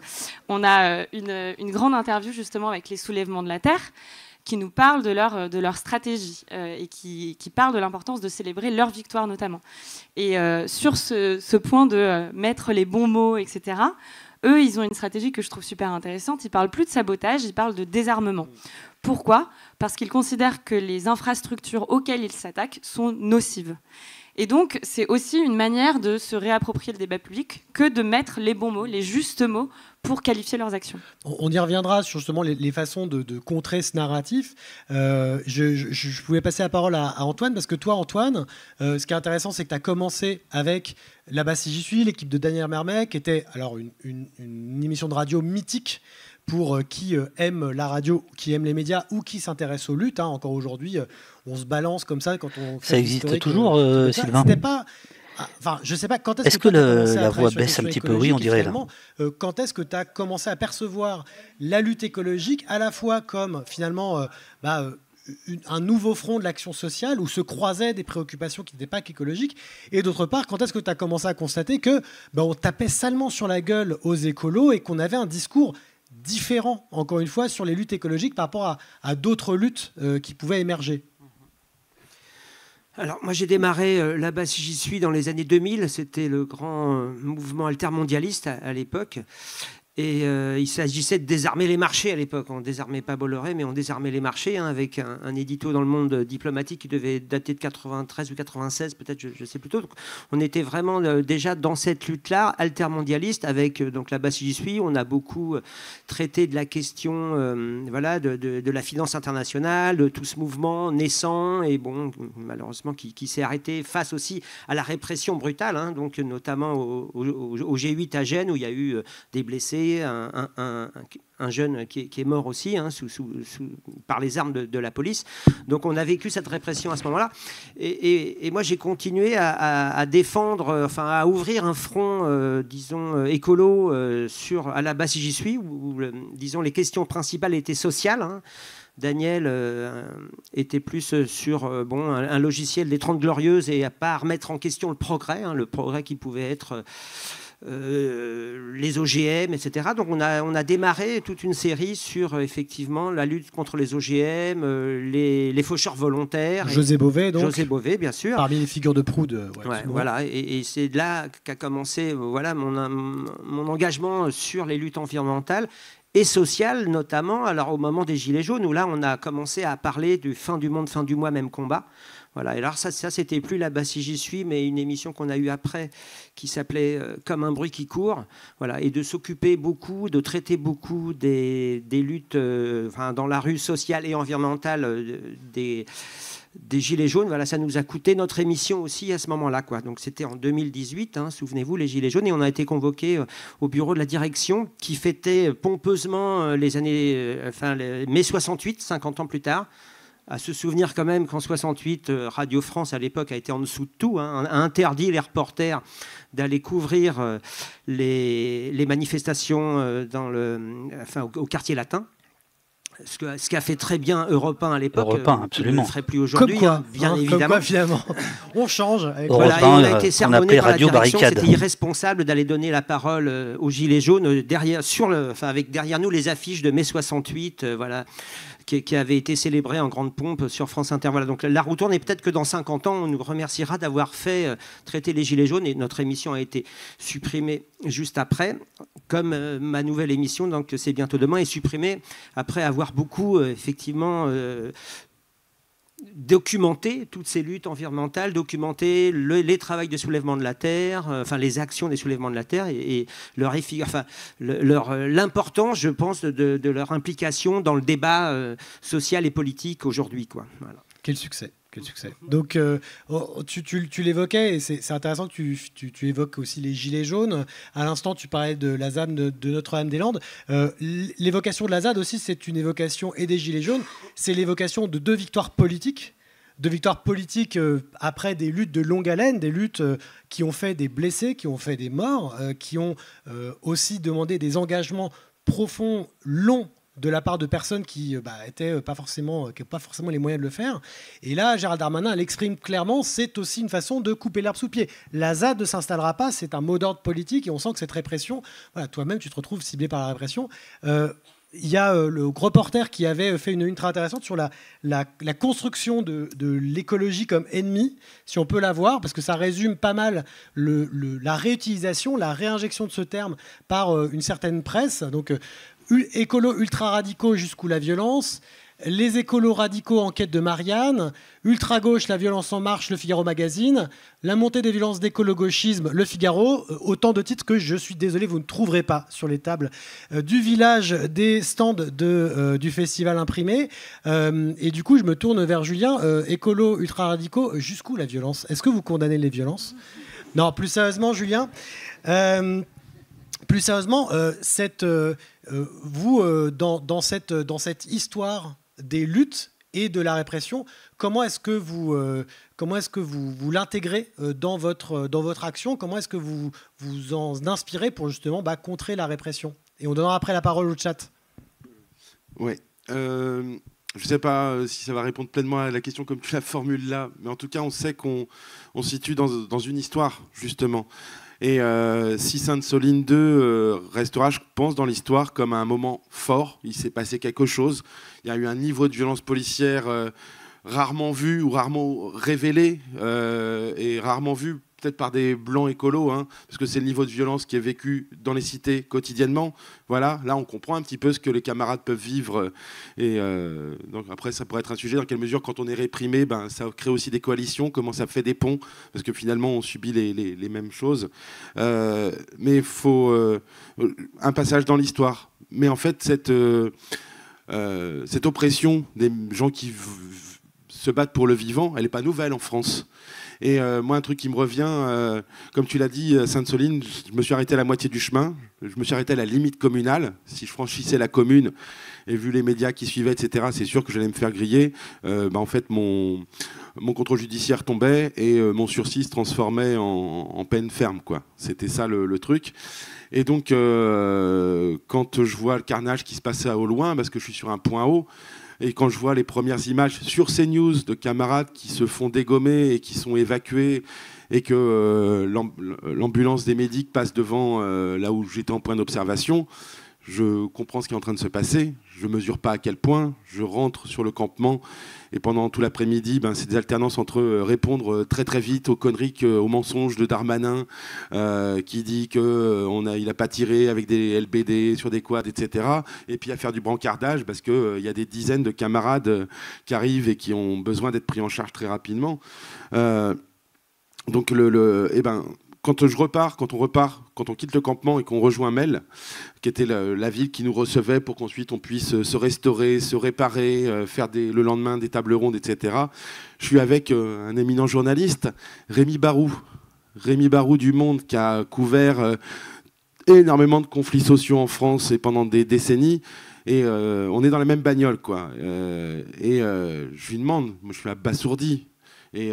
on a une grande interview justement avec les soulèvements de la Terre, qui nous parlent de leur stratégie et qui parlent de l'importance de célébrer leur victoire notamment. Et sur ce point de mettre les bons mots, etc., eux, ils ont une stratégie que je trouve super intéressante. Ils parlent plus de sabotage, ils parlent de désarmement. Pourquoi ? Parce qu'ils considèrent que les infrastructures auxquelles ils s'attaquent sont nocives. Et donc, c'est aussi une manière de se réapproprier le débat public que de mettre les bons mots, les justes mots, pour qualifier leurs actions. On y reviendra sur justement les façons de contrer ce narratif. Je pouvais passer la parole à Antoine, parce que toi, Antoine, ce qui est intéressant, c'est que tu as commencé avec Là-bas si j'y suis, l'équipe de Daniel Mermet, qui était alors une émission de radio mythique pour qui aime la radio, qui aime les médias ou qui s'intéresse aux luttes. Encore aujourd'hui, on se balance comme ça quand on fait. Ça existe toujours, Sylvain ? C'était pas. Enfin, je ne sais pas quand est-ce que la voix baisse un petit peu ? Oui, on dirait là. Quand est-ce que tu as commencé à percevoir la lutte écologique à la fois comme finalement un nouveau front de l'action sociale où se croisaient des préoccupations qui n'étaient pas qu'écologiques, et d'autre part, quand est-ce que tu as commencé à constater que on tapait salement sur la gueule aux écolos et qu'on avait un discours différent, encore une fois, sur les luttes écologiques par rapport à d'autres luttes qui pouvaient émerger ? Alors, moi, j'ai démarré Là-bas si j'y suis dans les années 2000. C'était le grand mouvement altermondialiste à l'époque. Et il s'agissait de désarmer les marchés à l'époque. On ne désarmait pas Bolloré, mais on désarmait les marchés, avec un édito dans le Monde diplomatique qui devait dater de 93 ou 96, peut-être, je sais plus tôt. Donc, on était vraiment déjà dans cette lutte-là, altermondialiste, avec donc Là-bas si j'y suis. On a beaucoup traité de la question de la finance internationale, de tout ce mouvement naissant, et bon, malheureusement, qui s'est arrêté face aussi à la répression brutale, donc notamment au G8 à Gênes, où il y a eu des blessés, un jeune qui est mort aussi par les armes de la police. Donc on a vécu cette répression à ce moment-là. Et moi j'ai continué à défendre, à ouvrir un front, disons, écolo à Là-bas si j'y suis, où disons, les questions principales étaient sociales. Daniel était plus sur un logiciel des 30 Glorieuses et à pas remettre en question le progrès qui pouvait être les OGM, etc. Donc on a démarré toute une série sur effectivement la lutte contre les OGM, les faucheurs volontaires. José Bové, donc. José Bové, bien sûr. Parmi les figures de proue de. Voilà. Et c'est là qu'a commencé mon engagement sur les luttes environnementales et sociales, notamment. Alors au moment des Gilets jaunes, où là on a commencé à parler du fin du monde, fin du mois, même combat. Voilà. Et alors ça c'était plus Là-bas si j'y suis, mais une émission qu'on a eue après qui s'appelait Comme un bruit qui court. Voilà. Et de s'occuper beaucoup, de traiter beaucoup des luttes dans la rue sociale et environnementale des Gilets jaunes. Voilà, ça nous a coûté notre émission aussi à ce moment-là, quoi. Donc c'était en 2018, souvenez-vous, les Gilets jaunes, et on a été convoqués au bureau de la direction qui fêtait pompeusement les années mai 68, 50 ans plus tard. à se souvenir quand même qu'en 68, Radio France, à l'époque, a été en dessous de tout, hein, a interdit les reporters d'aller couvrir les manifestations au quartier latin. Ce qu'a fait très bien Europe 1 à l'époque, absolument. ne le ferait plus aujourd'hui, bien évidemment. Comme quoi, finalement, on change. Avec voilà, et on a été sermonné par la direction, Barricade. c'était irresponsable d'aller donner la parole aux Gilets jaunes, avec derrière nous les affiches de mai 68, voilà, qui avaient été célébrées en grande pompe sur France Inter. Voilà, donc la roue tourne, et peut-être que dans 50 ans, on nous remerciera d'avoir fait traiter les Gilets jaunes, et notre émission a été supprimée juste après, comme ma nouvelle émission, donc C'est bientôt demain, est supprimée après avoir beaucoup, effectivement, documenter toutes ces luttes environnementales, documenter les travaux de soulèvement de la terre, les actions des soulèvements de la terre et l'importance, je pense, de leur implication dans le débat social et politique aujourd'hui, quoi. Voilà. Quel succès. Donc, tu l'évoquais, et c'est intéressant que tu évoques aussi les Gilets jaunes. À l'instant, tu parlais de la ZAD de Notre-Dame-des-Landes. L'évocation de la ZAD aussi, c'est une évocation, et des Gilets jaunes, c'est l'évocation de deux victoires politiques. Après des luttes de longue haleine, des luttes qui ont fait des blessés, qui ont fait des morts, qui ont aussi demandé des engagements profonds, longs, de la part de personnes qui n'avaient pas forcément les moyens de le faire. Et là, Gérald Darmanin l'exprime clairement, c'est aussi une façon de couper l'herbe sous le pied. La ZAD ne s'installera pas, c'est un mot d'ordre politique, et on sent que cette répression, voilà, toi-même, tu te retrouves ciblé par la répression. Il y a le gros reporter qui avait fait une très intéressante sur la construction de l'écologie comme ennemi, si on peut la voir, parce que ça résume pas mal la réutilisation, la réinjection de ce terme par une certaine presse. Donc, écolos ultra-radicaux jusqu'où la violence, les écolos radicaux en quête de Marianne, ultra-gauche, la violence en marche, le Figaro Magazine, la montée des violences d'écolo-gauchisme, le Figaro, autant de titres que je suis désolé, vous ne trouverez pas sur les tables du village des stands du festival imprimé. Et du coup, je me tourne vers Julien, écolos ultra-radicaux, jusqu'où la violence? Est-ce que vous condamnez les violences? Non, plus sérieusement, Julien, plus sérieusement, vous, dans cette histoire des luttes et de la répression, comment est-ce que vous l'intégrez dans votre action? Comment est-ce que vous en inspirez pour justement contrer la répression? Et on donnera après la parole au chat. Oui. Je ne sais pas si ça va répondre pleinement à la question comme tu la formules là, mais en tout cas, on sait qu'on se situe dans une histoire, justement. Et si Sainte-Soline 2 restera, je pense, dans l'histoire comme un moment fort. Il s'est passé quelque chose. Il y a eu un niveau de violence policière rarement vu ou rarement révélé, et rarement vu peut-être par des blancs écolos, hein, parce que c'est le niveau de violence qui est vécu dans les cités quotidiennement. Voilà, là on comprend un petit peu ce que les camarades peuvent vivre. Et donc après, ça pourrait être un sujet dans quelle mesure, quand on est réprimé, ça crée aussi des coalitions, comment ça fait des ponts, parce que finalement on subit les mêmes choses. Mais il faut un passage dans l'histoire. Mais en fait, cette oppression des gens qui se battent pour le vivant, elle n'est pas nouvelle en France. Et moi, un truc qui me revient, comme tu l'as dit, Sainte-Soline, je me suis arrêté à la moitié du chemin. Je me suis arrêté à la limite communale. Si je franchissais la commune, et vu les médias qui suivaient, etc., c'est sûr que j'allais me faire griller. En fait, mon contrôle judiciaire tombait et mon sursis se transformait en peine ferme, quoi. C'était ça le truc. Et donc, quand je vois le carnage qui se passait au loin, parce que je suis sur un point haut, et quand je vois les premières images sur CNews de camarades qui se font dégommer et qui sont évacués, et que l'ambulance des médics passe devant là où j'étais en point d'observation, je comprends ce qui est en train de se passer. Je ne mesure pas à quel point. Je rentre sur le campement et pendant tout l'après-midi, c'est des alternances entre répondre très très vite aux conneries, aux mensonges de Darmanin qui dit qu'il n'a pas tiré avec des LBD sur des quads, etc. Et puis à faire du brancardage parce qu'il y a des dizaines de camarades qui arrivent et qui ont besoin d'être pris en charge très rapidement. Donc quand on quitte le campement et qu'on rejoint Mel, qui était la ville qui nous recevait pour qu'ensuite on puisse se restaurer, se réparer, faire le lendemain des tables rondes, etc. Je suis avec un éminent journaliste, Rémi Barou du Monde, qui a couvert énormément de conflits sociaux en France et pendant des décennies. Et on est dans la même bagnole, quoi. Je lui demande, moi je suis abasourdi. Et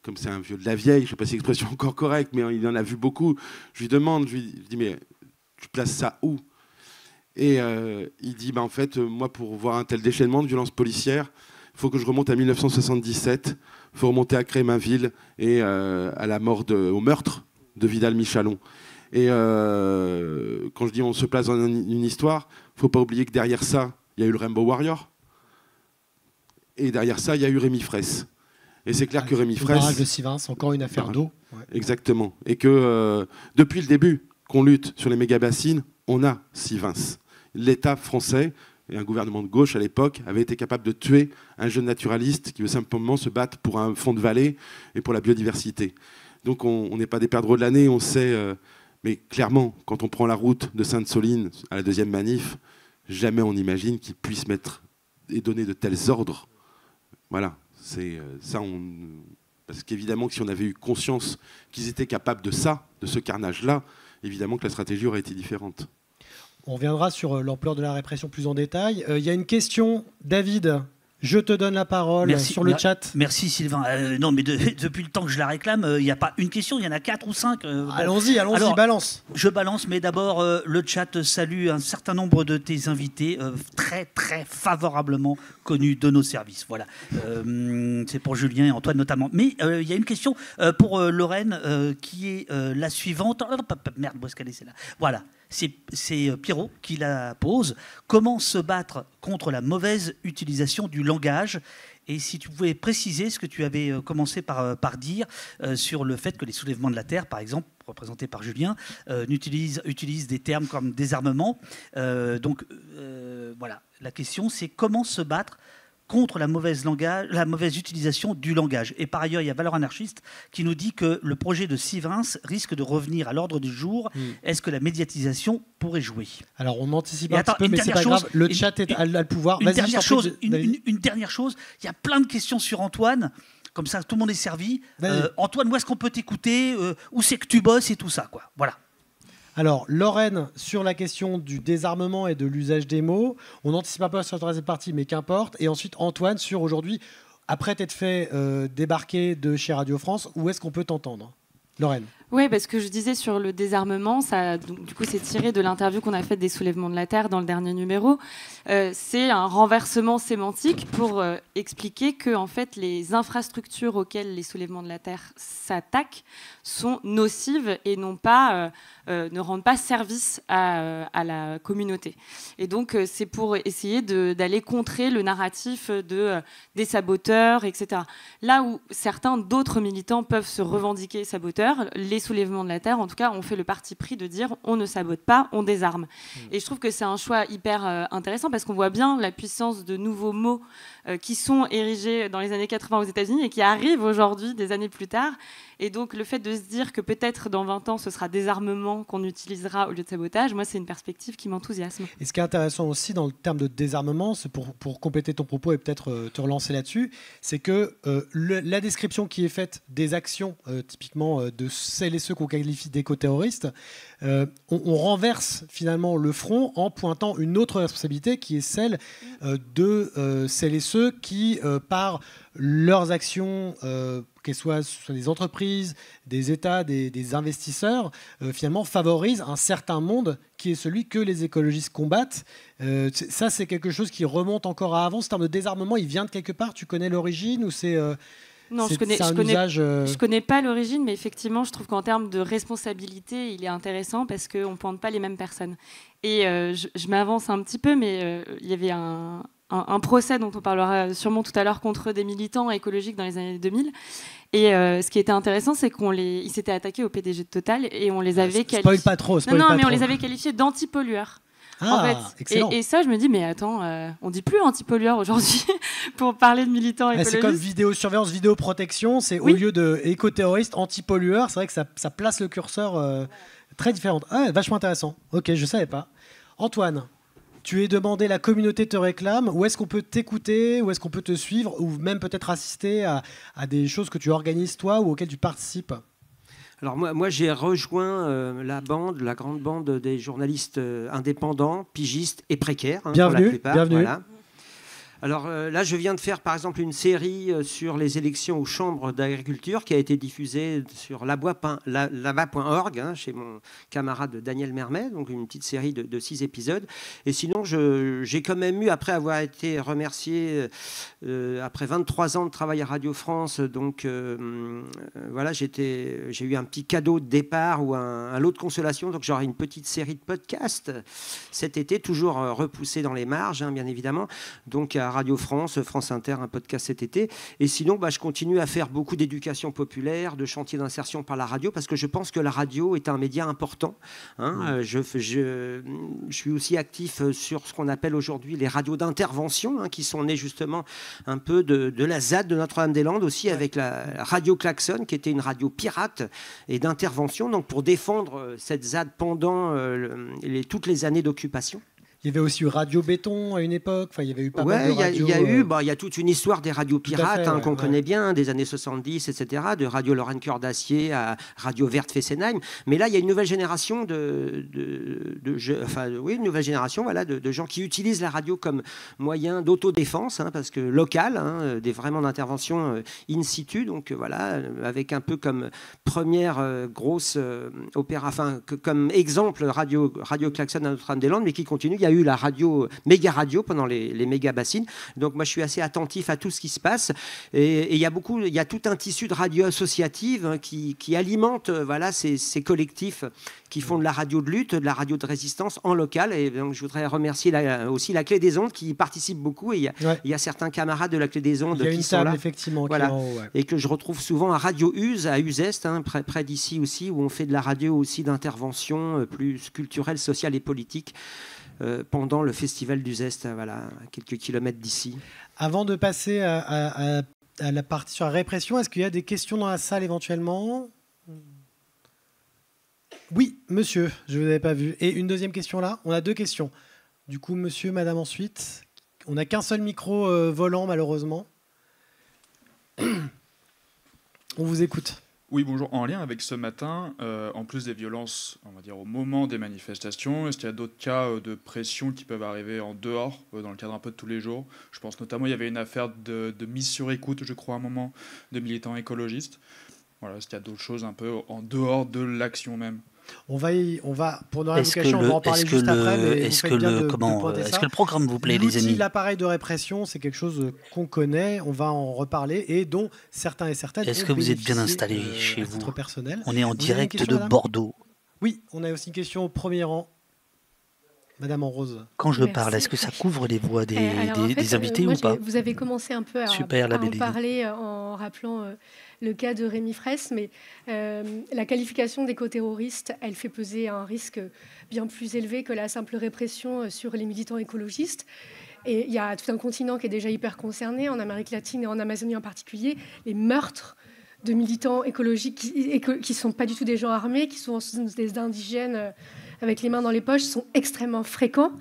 comme c'est un vieux de la vieille, je ne sais pas si l'expression est encore correcte, mais il en a vu beaucoup. Je lui demande, je lui dis, mais tu places ça où? Et il dit, en fait, moi, pour voir un tel déchaînement de violence policière, il faut que je remonte à 1977, il faut remonter à Crémainville et à la mort au meurtre de Vidal Michalon. Et quand je dis on se place dans une histoire, il ne faut pas oublier que derrière ça, il y a eu le Rainbow Warrior. Et derrière ça, il y a eu Rémi Fraisse. Et c'est clair que Rémi Fraisse... Le barrage de Sivens, encore une affaire d'eau. Ouais. Exactement. Et que depuis le début qu'on lutte sur les méga-bassines, on a Sivens. L'État français, et un gouvernement de gauche à l'époque, avait été capable de tuer un jeune naturaliste qui veut simplement se battre pour un fond de vallée et pour la biodiversité. Donc on n'est pas des perdreaux de l'année, on sait... mais clairement, quand on prend la route de Sainte-Soline à la deuxième manif, jamais on imagine qu'ils puissent mettre et donner de tels ordres. Voilà. C'est ça, parce qu'évidemment que si on avait eu conscience qu'ils étaient capables de ça, de ce carnage-là, évidemment que la stratégie aurait été différente. On reviendra sur l'ampleur de la répression plus en détail. Il y a une question, David. Je te donne la parole sur le chat. Merci Sylvain. Non, mais depuis le temps que je la réclame, il n'y a pas une question, il y en a 4 ou 5. Allons-y, balance. Je balance, mais d'abord, le chat salue un certain nombre de tes invités, très, très favorablement connus de nos services. Voilà. C'est pour Julien et Antoine notamment. Mais il y a une question pour Lorraine qui est la suivante. Oh, merde, où est-ce qu'elle est celle-là? Voilà. C'est Pierrot qui la pose. Comment se battre contre la mauvaise utilisation du langage? Et si tu pouvais préciser ce que tu avais commencé par dire sur le fait que les soulèvements de la Terre, par exemple, représentés par Julien, utilisent des termes comme désarmement. Voilà, la question c'est comment se battre contre la mauvaise utilisation du langage. Et par ailleurs, il y a Valeurs Anarchistes qui nous dit que le projet de Sivens risque de revenir à l'ordre du jour. Est-ce que la médiatisation pourrait jouer? Alors, on anticipe un petit peu, mais c'est pas grave. Le chat a le pouvoir. Une dernière chose, il y a plein de questions sur Antoine. Comme ça, tout le monde est servi. Antoine, où est-ce qu'on peut t'écouter? Où c'est que tu bosses et tout ça, quoi. Voilà. Alors, Lorraine, sur la question du désarmement et de l'usage des mots, on n'anticipe pas sur la troisième partie, mais qu'importe. Et ensuite, Antoine, sur aujourd'hui, après t'être fait débarquer de chez Radio France, où est-ce qu'on peut t'entendre? Lorraine. Oui, parce que je disais sur le désarmement, du coup, c'est tiré de l'interview qu'on a faite des Soulèvements de la Terre dans le dernier numéro. C'est un renversement sémantique pour expliquer que en fait, les infrastructures auxquelles les Soulèvements de la Terre s'attaquent sont nocives et ne rendent pas service à la communauté. Et donc, c'est pour essayer d'aller contrer le narratif des saboteurs, etc. Là où certains d'autres militants peuvent se revendiquer saboteurs, les Soulèvements de la Terre, en tout cas, ont fait le parti pris de dire on ne sabote pas, on désarme. Et je trouve que c'est un choix hyper intéressant parce qu'on voit bien la puissance de nouveaux mots qui sont érigés dans les années 80 aux États-Unis et qui arrivent aujourd'hui, des années plus tard. Et donc, le fait de se dire que peut-être dans 20 ans, ce sera désarmement qu'on utilisera au lieu de sabotage, moi, c'est une perspective qui m'enthousiasme. Et ce qui est intéressant aussi dans le terme de désarmement, c'est pour compléter ton propos et peut-être te relancer là-dessus, c'est que la description qui est faite des actions, typiquement de celles et ceux qu'on qualifie d'éco-terroristes, on renverse finalement le front en pointant une autre responsabilité qui est celle de celles et ceux qui, par leurs actions, qu'elles soient des entreprises, des États, des investisseurs, finalement favorisent un certain monde qui est celui que les écologistes combattent. Ça, c'est quelque chose qui remonte encore à avant. Ce terme de désarmement, il vient de quelque part? Tu connais l'origine ou c'est... Non, je connais pas l'origine, mais effectivement, je trouve qu'en termes de responsabilité, il est intéressant parce qu'on ne pointe pas les mêmes personnes. Et je m'avance un petit peu, mais il y avait un procès dont on parlera sûrement tout à l'heure contre des militants écologiques dans les années 2000. Et ce qui était intéressant, c'est qu'ils s'étaient attaqués au PDG de Total et on les avait qualifiés... Spoil pas trop, on les avait qualifiés d'antipollueurs. En fait. Et ça, je me dis, mais attends, on dit plus anti-pollueur aujourd'hui pour parler de militants écologistes. C'est comme vidéosurveillance, vidéoprotection. C'est oui. Au lieu de éco-terroriste, anti-pollueur. C'est vrai que ça place le curseur très différent. Vachement intéressant. Ok, je savais pas. Antoine, tu es demandé, la communauté te réclame. Où est-ce qu'on peut t'écouter? Où est-ce qu'on peut te suivre? Ou même peut-être assister à des choses que tu organises toi ou auxquelles tu participes? Alors moi j'ai rejoint la grande bande des journalistes indépendants, pigistes et précaires, pour la plupart. Bienvenue. Voilà. Alors là, je viens de faire par exemple une série sur les élections aux chambres d'agriculture qui a été diffusée sur lava.org chez mon camarade Daniel Mermet, donc une petite série de 6 épisodes. Et sinon, j'ai quand même eu, après avoir été remercié, après 23 ans de travail à Radio France, donc voilà, j'ai eu un petit cadeau de départ ou un lot de consolation, donc j'aurai une petite série de podcasts cet été, toujours repoussé dans les marges, bien évidemment, donc à Radio France, France Inter, un podcast cet été. Et sinon, je continue à faire beaucoup d'éducation populaire, de chantiers d'insertion par la radio, parce que je pense que la radio est un média important. Je suis aussi actif sur ce qu'on appelle aujourd'hui les radios d'intervention, qui sont nées justement un peu de la ZAD de Notre-Dame-des-Landes, aussi avec la radio Klaxon, qui était une radio pirate et d'intervention, donc pour défendre cette ZAD pendant toutes les années d'occupation. Il y avait aussi eu Radio Béton à une époque. Enfin, il y avait eu pas mal de radios. Il y a toute une histoire des radios pirates qu'on connaît bien, des années 70, etc., de Radio Lorraine Cœur d'Acier à Radio Verte Fessenheim. Mais là, il y a une nouvelle génération de gens qui utilisent la radio comme moyen d'autodéfense, parce que local, vraiment d'intervention in situ. Donc voilà, avec un peu comme première grosse comme exemple Radio Klaxon à Notre-Dame-des-Landes, mais qui continue. Il y a eu la radio, méga radio pendant les méga bassines. Donc moi je suis assez attentif à tout ce qui se passe. Et il y a tout un tissu de radio associative qui alimente ces collectifs qui font de la radio de lutte, de la radio de résistance en local. Et donc je voudrais remercier aussi la Clé des Ondes qui participe beaucoup. Et il y a certains camarades de la Clé des Ondes qui sont là. Effectivement, voilà. qui est en haut, Et que je retrouve souvent à Radio Uzes, à Uzeste, près d'ici aussi, où on fait de la radio aussi d'intervention plus culturelle, sociale et politique. Pendant le festival d'Uzeste, à quelques kilomètres d'ici. Avant de passer à la partie sur la répression, est-ce qu'il y a des questions dans la salle éventuellement ? Oui, monsieur, je ne vous avais pas vu. Et une deuxième question là ? On a 2 questions. Du coup, monsieur, madame ensuite. On n'a qu'un seul micro volant, malheureusement. On vous écoute. Oui, bonjour. En lien avec ce matin, en plus des violences, on va dire, au moment des manifestations, est-ce qu'il y a d'autres cas de pression qui peuvent arriver en dehors, dans le cadre un peu de tous les jours ? Je pense notamment, il y avait une affaire de mise sur écoute, je crois, à un moment, de militants écologistes. Voilà, est-ce qu'il y a d'autres choses un peu en dehors de l'action même ? On va pour ne rien vous cacher, on va en parler juste après. Mais est-ce que le programme vous plaît, les amis ? L'appareil de répression, c'est quelque chose qu'on connaît, on va en reparler et dont certains et certaines. Est-ce que vous êtes bien installés chez vous ? Personnel. On est en direct de Bordeaux. Oui, on a aussi une question au premier rang. Madame en rose. Quand je parle, est-ce que ça couvre les voix des invités ou pas ? Vous avez commencé un peu à en parler en rappelant le cas de Rémi Fraisse, mais la qualification d'éco-terroriste, elle fait peser un risque bien plus élevé que la simple répression sur les militants écologistes. Et il y a tout un continent qui est déjà hyper concerné, en Amérique latine et en Amazonie en particulier, les meurtres de militants écologiques qui ne sont pas du tout des gens armés, qui sont des indigènes avec les mains dans les poches, sont extrêmement fréquents.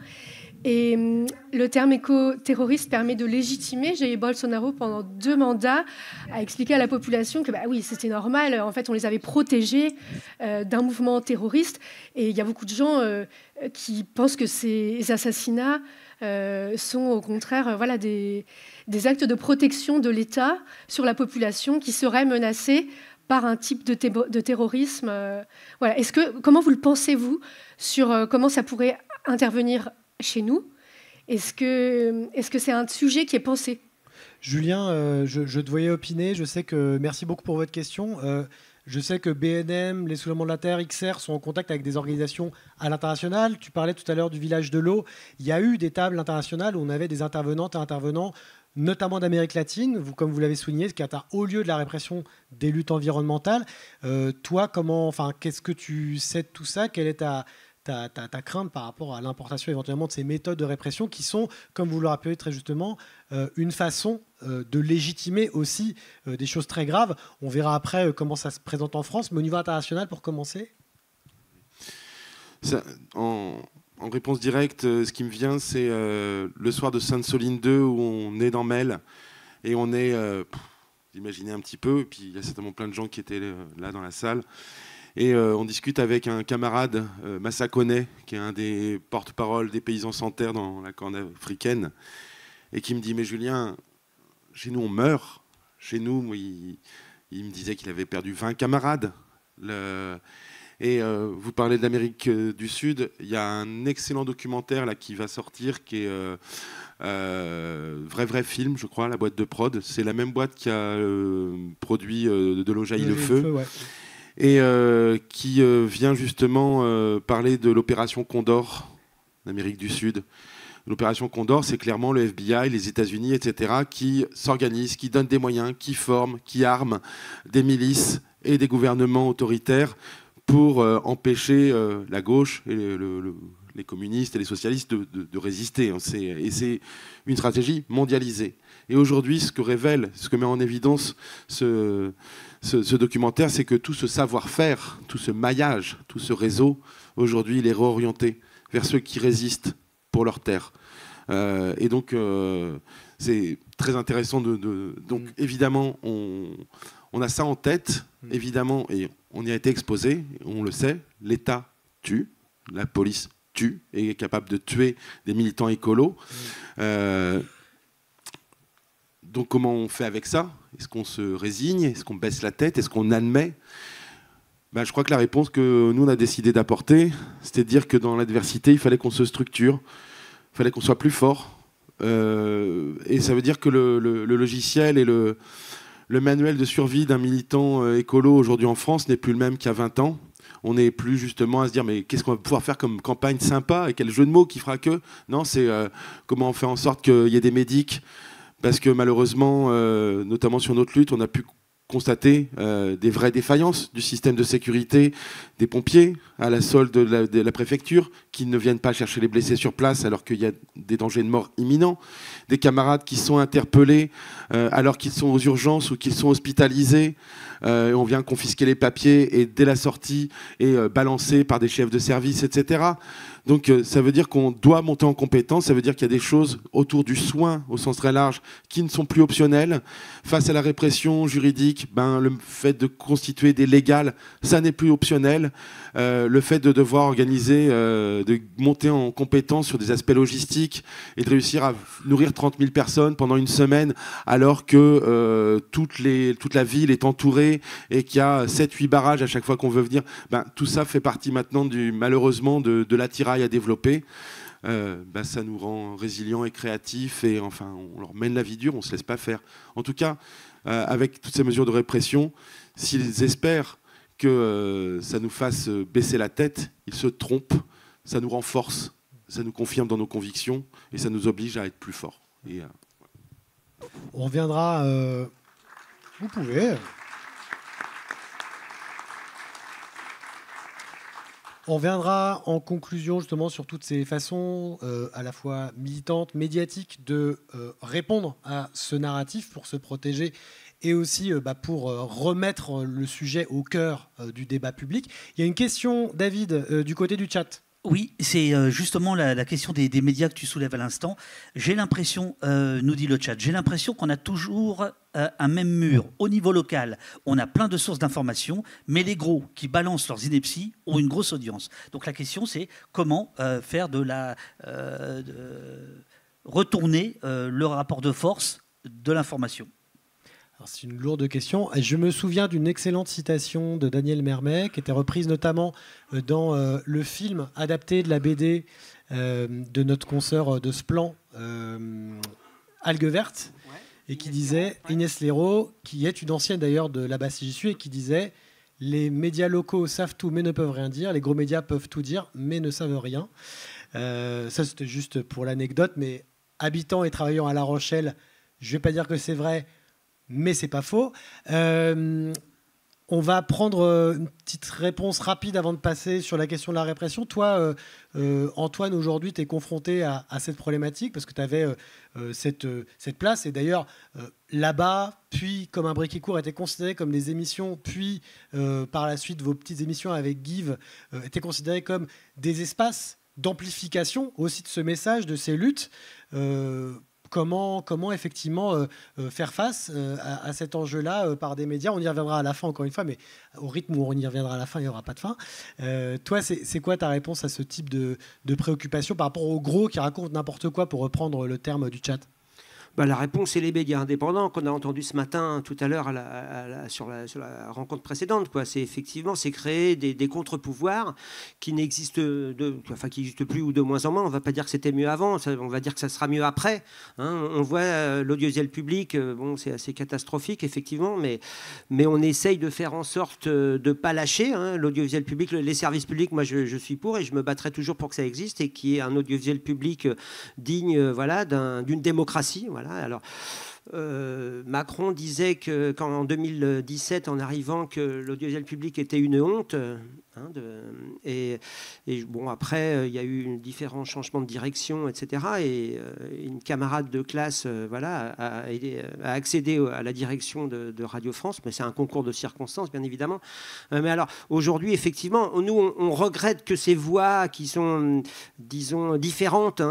Et le terme éco-terroriste permet de légitimer. Jair Bolsonaro, pendant 2 mandats, a expliqué à la population que oui, c'était normal. En fait, on les avait protégés d'un mouvement terroriste. Et il y a beaucoup de gens qui pensent que ces assassinats sont au contraire des actes de protection de l'État sur la population qui serait menacée par un type de terrorisme. Voilà. Comment vous le pensez-vous sur comment ça pourrait intervenir chez nous ? Est-ce que c'est un sujet qui est pensé ? Julien, je te voyais opiner. Merci beaucoup pour votre question. Je sais que BNM, les Soulèvements de la Terre, XR sont en contact avec des organisations à l'international. Tu parlais tout à l'heure du village de l'eau. Il y a eu des tables internationales où on avait des intervenantes et intervenants, notamment d'Amérique latine, comme vous l'avez souligné, ce qui est un haut lieu de la répression des luttes environnementales. Toi, qu'est-ce que tu sais de tout ça ? Quelle est ta crainte par rapport à l'importation éventuellement de ces méthodes de répression qui sont, comme vous le rappelez très justement, une façon de légitimer aussi des choses très graves. On verra après comment ça se présente en France, mais au niveau international, pour commencer. En réponse directe, ce qui me vient, c'est le soir de Sainte-Soline 2 où on est dans Mel et on est... l'imaginez un petit peu. Et puis il y a certainement plein de gens qui étaient là dans la salle. Et on discute avec un camarade, Massa Koné, qui est un des porte-parole des paysans sans terre dans la corne africaine, et qui me dit « Mais Julien, chez nous on meurt. Chez nous, il me disait qu'il avait perdu 20 camarades. » Et vous parlez de l'Amérique du Sud, il y a un excellent documentaire là, qui va sortir, qui est Vrai Film, je crois, la boîte de prod. C'est la même boîte qui a produit De l'eau jaillit le feu. Ouais. Et qui vient justement parler de l'opération Condor en Amérique du Sud. L'opération Condor, c'est clairement le FBI, les États-Unis, etc., qui s'organisent, qui donnent des moyens, qui forment, qui arment des milices et des gouvernements autoritaires pour empêcher la gauche et les communistes et les socialistes de résister. Et c'est une stratégie mondialisée. Et aujourd'hui, ce que met en évidence ce documentaire, c'est que tout ce savoir-faire, tout ce maillage, tout ce réseau, aujourd'hui, il est réorienté vers ceux qui résistent pour leur terre. Et donc, c'est très intéressant. Donc, évidemment, on a ça en tête, évidemment, et on y a été exposé, on le sait, l'État tue, la police tue, et est capable de tuer des militants écolos. Donc comment on fait avec ça? Est-ce qu'on se résigne? Est-ce qu'on baisse la tête? Est-ce qu'on admet? Je crois que la réponse que nous on a décidé d'apporter, c'était de dire que dans l'adversité, il fallait qu'on se structure, il fallait qu'on soit plus fort. Et ça veut dire que le logiciel et le manuel de survie d'un militant écolo aujourd'hui en France n'est plus le même qu'il y a 20 ans. On n'est plus justement à se dire mais qu'est-ce qu'on va pouvoir faire comme campagne sympa et quel jeu de mots qui fera que... Non, c'est comment on fait en sorte qu'il y ait des médics. Parce que malheureusement, notamment sur notre lutte, on a pu constater des vraies défaillances du système de sécurité des pompiers à la solde de la préfecture qui ne viennent pas chercher les blessés sur place alors qu'il y a des dangers de mort imminents, des camarades qui sont interpellés alors qu'ils sont aux urgences ou qu'ils sont hospitalisés. On vient confisquer les papiers et dès la sortie et balancer par des chefs de service, etc. Donc ça veut dire qu'on doit monter en compétence, ça veut dire qu'il y a des choses autour du soin au sens très large qui ne sont plus optionnelles. Face à la répression juridique, le fait de constituer des légales, ça n'est plus optionnel. Le fait de devoir organiser, de monter en compétence sur des aspects logistiques et de réussir à nourrir 30 000 personnes pendant une semaine alors que toute la ville est entourée et qu'il y a 7-8 barrages à chaque fois qu'on veut venir, tout ça fait partie maintenant malheureusement de l'attirail à développer. Ça nous rend résilients et créatifs et enfin on leur mène la vie dure, on ne se laisse pas faire. En tout cas, avec toutes ces mesures de répression, s'ils espèrent que ça nous fasse baisser la tête, ils se trompent, ça nous renforce, ça nous confirme dans nos convictions et ça nous oblige à être plus forts. Et, on reviendra... Vous pouvez... On reviendra en conclusion justement sur toutes ces façons à la fois militantes, médiatiques de répondre à ce narratif pour se protéger et aussi pour remettre le sujet au cœur du débat public. Il y a une question, David, du côté du chat. Oui, c'est justement la question des médias que tu soulèves à l'instant. J'ai l'impression, nous dit le chat, j'ai l'impression qu'on a toujours un même mur. Au niveau local, on a plein de sources d'informations, mais les gros qui balancent leurs inepties ont une grosse audience. Donc la question, c'est comment faire retourner le rapport de force de l'information. C'est une lourde question. Je me souviens d'une excellente citation de Daniel Mermet qui était reprise notamment dans le film adapté de la BD de notre consoeur de Splan, Algues Vertes, et qui disait, Inès Léraud, qui est une ancienne d'ailleurs de Là-bas si j'y suis, et qui disait « Les médias locaux savent tout mais ne peuvent rien dire, les gros médias peuvent tout dire mais ne savent rien ». Ça c'était juste pour l'anecdote, mais habitant et travaillant à La Rochelle, je ne vais pas dire que c'est vrai, mais c'est pas faux. On va prendre une petite réponse rapide avant de passer sur la question de la répression. Toi, Antoine, aujourd'hui, tu es confronté à cette problématique parce que tu avais cette place. Et d'ailleurs, là-bas, puis comme un briquet court, étaient considérés comme des émissions, puis par la suite, vos petites émissions avec Give étaient considérées comme des espaces d'amplification aussi de ce message, de ces luttes. comment effectivement faire face à cet enjeu-là par des médias. On y reviendra à la fin, encore une fois, mais au rythme où on y reviendra à la fin, il n'y aura pas de fin. Toi, c'est quoi ta réponse à ce type de préoccupation par rapport aux gros qui racontent n'importe quoi, pour reprendre le terme du chat? La réponse, c'est les médias indépendants qu'on a entendu ce matin, tout à l'heure, sur la rencontre précédente. C'est effectivement, c'est créer des contre-pouvoirs qui n'existent qui n'existent plus ou de moins en moins. On ne va pas dire que c'était mieux avant, on va dire que ça sera mieux après. On voit l'audiovisuel public, c'est assez catastrophique, effectivement, mais on essaye de faire en sorte de ne pas lâcher l'audiovisuel public, les services publics. Moi, je suis pour et je me battrai toujours pour que ça existe et qu'il y ait un audiovisuel public digne d'une démocratie. Voilà. Alors, Macron disait qu'en 2017, en arrivant, que l'audiovisuel public était une honte. Après, il y a eu différents changements de direction, etc. Et une camarade de classe a accédé à la direction de Radio France, mais c'est un concours de circonstances, bien évidemment. Mais alors, aujourd'hui, effectivement, nous, on regrette que ces voix qui sont, disons, différentes,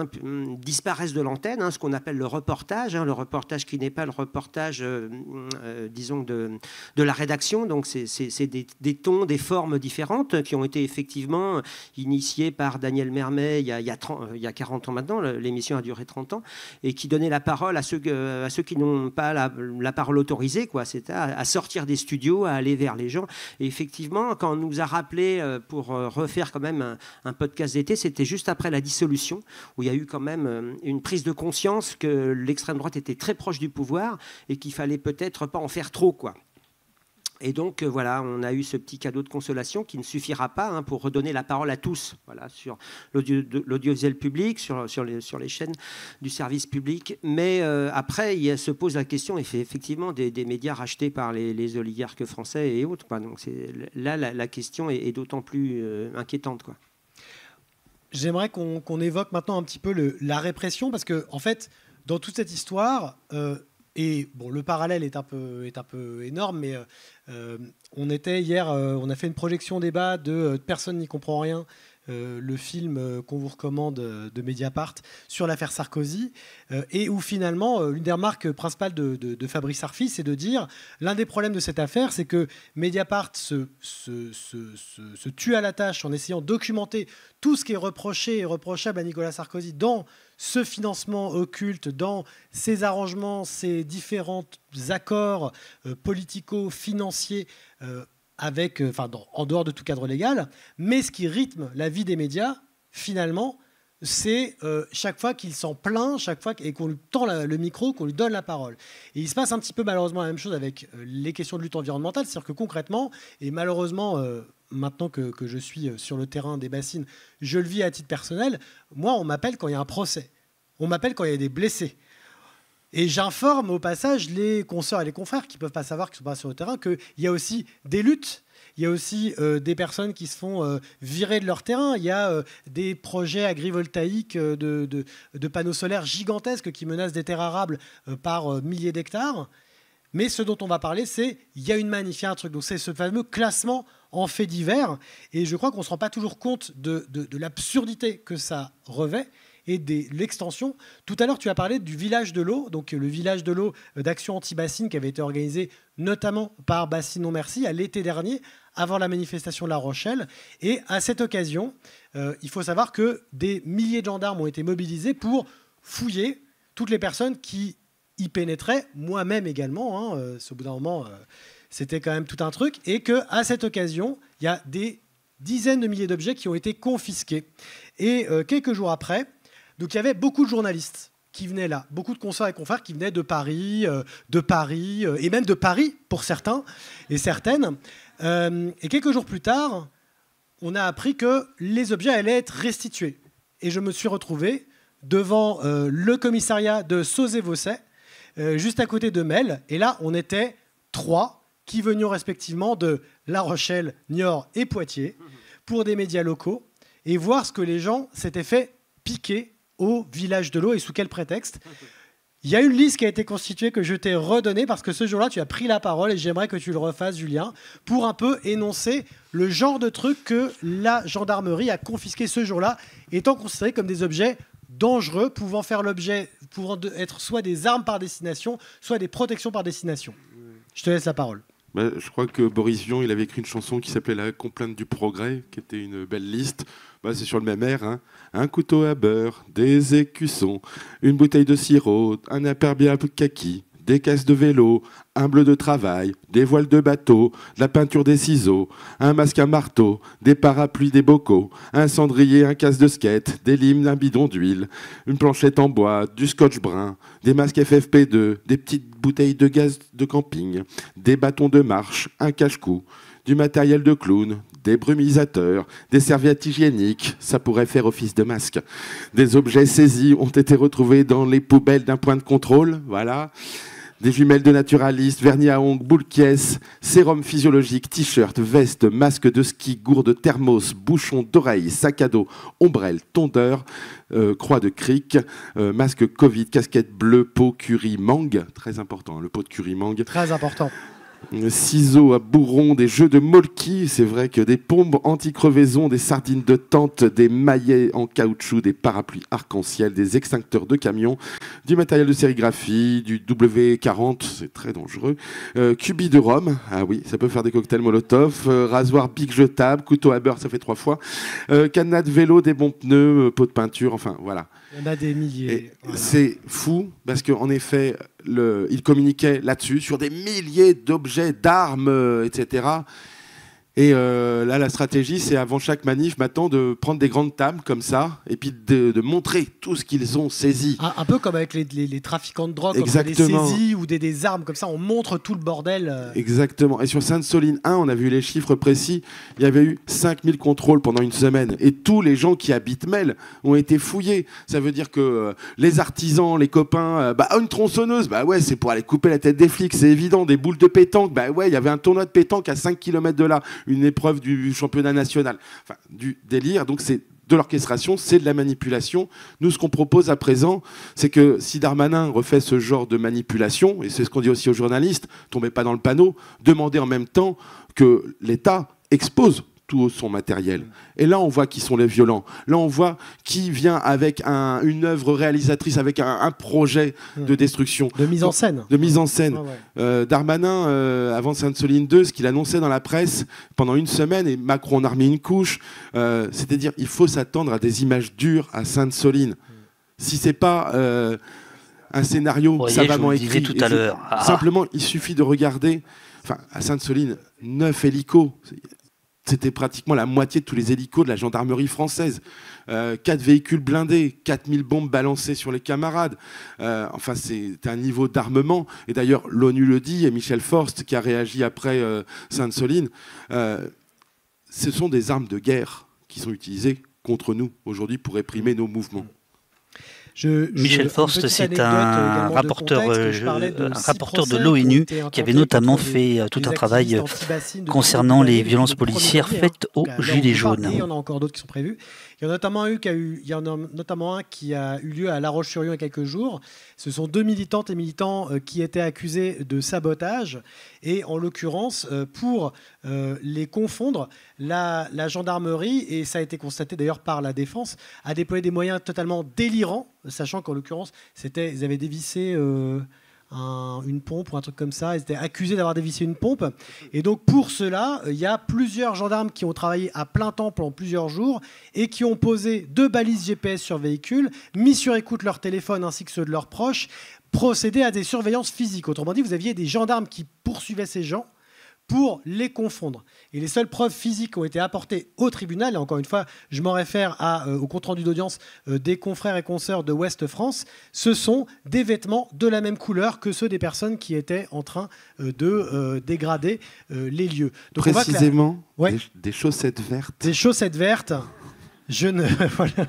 disparaissent de l'antenne, ce qu'on appelle le reportage qui n'est pas le reportage, disons, de la rédaction. Donc, c'est des tons, des formes différentes qui ont été effectivement initiés par Daniel Mermet il y a 40 ans maintenant. L'émission a duré 30 ans et qui donnait la parole à ceux qui n'ont pas la parole autorisée, c'est à sortir des studios, à aller vers les gens. Et effectivement, quand on nous a rappelé pour refaire quand même un podcast d'été, c'était juste après la dissolution, où il y a eu quand même une prise de conscience que l'extrême droite était très proche du pouvoir et qu'il fallait peut-être pas en faire trop, Et donc, on a eu ce petit cadeau de consolation qui ne suffira pas pour redonner la parole à tous, sur l'audiovisuel public, sur les chaînes du service public. Mais après, se pose la question, effectivement, des médias rachetés par les oligarques français et autres. Donc, là, la question est d'autant plus inquiétante, J'aimerais qu'on évoque maintenant un petit peu la répression, parce que, en fait, dans toute cette histoire... le parallèle est un peu énorme, mais on était hier, on a fait une projection débat de Personne n'y comprend rien, le film qu'on vous recommande de Mediapart sur l'affaire Sarkozy, et où finalement, l'une des remarques principales de Fabrice Arfi, c'est de dire l'un des problèmes de cette affaire, c'est que Mediapart se tue à la tâche en essayant de documenter tout ce qui est reproché et reprochable à Nicolas Sarkozy dans ce financement occulte, dans ces arrangements, ces différents accords politico-financiers en dehors de tout cadre légal. Mais ce qui rythme la vie des médias, finalement, c'est chaque fois qu'il s'en plaint, et qu'on lui tend le micro, qu'on lui donne la parole. Et il se passe un petit peu malheureusement la même chose avec les questions de lutte environnementale, c'est-à-dire que concrètement, et malheureusement, maintenant que je suis sur le terrain des bassines, je le vis à titre personnel, moi on m'appelle quand il y a un procès, on m'appelle quand il y a des blessés. Et j'informe au passage les consoeurs et les confrères qui ne peuvent pas savoir, qui ne sont pas sur le terrain, qu'il y a aussi des luttes. Il y a aussi des personnes qui se font virer de leur terrain. Il y a des projets agrivoltaïques de panneaux solaires gigantesques qui menacent des terres arables par milliers d'hectares. Mais ce dont on va parler, c'est il y a une manif, il y a un truc. Donc c'est ce fameux classement en faits divers. Et je crois qu'on ne se rend pas toujours compte de l'absurdité que ça revêt et de l'extension. Tout à l'heure, tu as parlé du village de l'eau, donc le village de l'eau d'action anti-bassine qui avait été organisé notamment par Bassine Non Merci à l'été dernier, avant la manifestation de La Rochelle. Et à cette occasion, il faut savoir que des milliers de gendarmes ont été mobilisés pour fouiller toutes les personnes qui y pénétraient, moi-même également. Au bout d'un moment, c'était quand même tout un truc. Et qu'à cette occasion, il y a des dizaines de milliers d'objets qui ont été confisqués. Et quelques jours après, donc il y avait beaucoup de journalistes qui venaient là, beaucoup de consoeurs et confrères qui venaient de Paris et même de Paris pour certains et certaines. Et quelques jours plus tard, on a appris que les objets allaient être restitués. Et je me suis retrouvé devant le commissariat de Sauzet-Vaucet, juste à côté de Mel. Et là, on était 3 qui venions respectivement de La Rochelle, Niort et Poitiers pour des médias locaux et voir ce que les gens s'étaient fait piquer au village de l'eau et sous quel prétexte. Il y a une liste qui a été constituée que je t'ai redonnée parce que ce jour-là, tu as pris la parole et j'aimerais que tu le refasses, Julien, pour un peu énoncer le genre de truc que la gendarmerie a confisqué ce jour-là, étant considérés comme des objets dangereux, pouvant être soit des armes par destination, soit des protections par destination. Je te laisse la parole. Je crois que Boris Vian, il avait écrit une chanson qui s'appelait La complainte du progrès, qui était une belle liste. C'est sur le même air. Hein. Un couteau à beurre, des écussons, une bouteille de sirop, un imperméable kaki, des caisses de vélo, un bleu de travail, des voiles de bateau, de la peinture des ciseaux, un masque à marteau, des parapluies, des bocaux, un cendrier, un casse de skate, des limes, un bidon d'huile, une planchette en bois, du scotch brun, des masques FFP2, des petites bouteilles de gaz de camping, des bâtons de marche, un cache-cou, du matériel de clown, des brumisateurs, des serviettes hygiéniques, ça pourrait faire office de masque. Des objets saisis ont été retrouvés dans les poubelles d'un point de contrôle, voilà. Des jumelles de naturalistes, vernis à ongles, boules caisses, sérum physiologique, t-shirt, veste, masque de ski, gourde, thermos, bouchon d'oreille, sac à dos, ombrelle, tondeur, croix de cric, masque Covid, casquette bleue, pot curry mangue, très important, le pot de curry mangue. Très important. Ciseaux à bourron, des jeux de molki, c'est vrai que des pompes anti-crevaison, des sardines de tente, des maillets en caoutchouc, des parapluies arc-en-ciel, des extincteurs de camions, du matériel de sérigraphie, du W40, c'est très dangereux, cubi de rhum, ah oui, ça peut faire des cocktails Molotov, rasoir bic jetable, couteau à beurre, ça fait 3 fois, cadenas de vélo, des bons pneus, pot de peinture, enfin voilà. Il y en a des milliers. Voilà. C'est fou parce qu'en effet, il communiquait là-dessus, sur des milliers d'objets, d'armes, etc. Et là, la stratégie, c'est avant chaque manif, maintenant, de prendre des grandes tables comme ça, et puis de montrer tout ce qu'ils ont saisi. Un peu comme avec les trafiquants de drogue, exactement. Quand on les saisit ou des armes comme ça, on montre tout le bordel. Exactement. Et sur Sainte-Soline 1, on a vu les chiffres précis, il y avait eu 5000 contrôles pendant une semaine. Et tous les gens qui habitent Mel ont été fouillés. Ça veut dire que les artisans, les copains, une tronçonneuse, ouais, c'est pour aller couper la tête des flics, c'est évident. Des boules de pétanque, ouais, il y avait un tournoi de pétanque à 5 km de là. Une épreuve du championnat national, enfin, du délire. Donc c'est de l'orchestration, c'est de la manipulation. Nous, ce qu'on propose à présent, c'est que si Darmanin refait ce genre de manipulation, et c'est ce qu'on dit aussi aux journalistes, tombez pas dans le panneau, demandez en même temps que l'État expose tout son matériel. Et là, on voit qui sont les violents. Là, on voit qui vient avec une œuvre réalisatrice, avec un projet de destruction. De mise en scène. De mise en scène. Ah ouais. Darmanin, avant Sainte-Soline 2, ce qu'il annonçait dans la presse pendant une semaine, et Macron en a remis une couche, c'est-à-dire il faut s'attendre à des images dures à Sainte-Soline. Si c'est pas un scénario savamment écrit, tout à l'heure. Simplement, il suffit de regarder. Enfin, à Sainte-Soline, 9 hélicos. C'était pratiquement la moitié de tous les hélicos de la gendarmerie française. 4 véhicules blindés, 4000 bombes balancées sur les camarades. Enfin, c'est un niveau d'armement. Et d'ailleurs, l'ONU le dit, et Michel Forst, qui a réagi après Sainte-Soline, ce sont des armes de guerre qui sont utilisées contre nous aujourd'hui pour réprimer nos mouvements. Michel Forst, c'est un rapporteur de l'ONU qui avait notamment fait tout un travail concernant les violences policières faites aux Gilets jaunes. Il y en a encore d'autres qui sont prévus. Il y en a notamment un qui a eu lieu à La Roche-sur-Yon il y a quelques jours. Ce sont 2 militantes et militants qui étaient accusés de sabotage. Et en l'occurrence, pour les confondre, la gendarmerie, et ça a été constaté d'ailleurs par la défense, a déployé des moyens totalement délirants, sachant qu'en l'occurrence, ils avaient dévissé une pompe ou un truc comme ça. Ils étaient accusés d'avoir dévissé une pompe. Et donc pour cela, il y a plusieurs gendarmes qui ont travaillé à plein temps pendant plusieurs jours et qui ont posé 2 balises GPS sur véhicules, mis sur écoute leur téléphone ainsi que ceux de leurs proches, procédé à des surveillances physiques. Autrement dit, vous aviez des gendarmes qui poursuivaient ces gens pour les confondre. Et les seules preuves physiques qui ont été apportées au tribunal, et encore une fois, je m'en réfère au compte-rendu d'audience des confrères et consoeurs de Ouest France, ce sont des vêtements de la même couleur que ceux des personnes qui étaient en train de dégrader les lieux. Donc précisément, des chaussettes vertes. Des chaussettes vertes. Je ne... Voilà.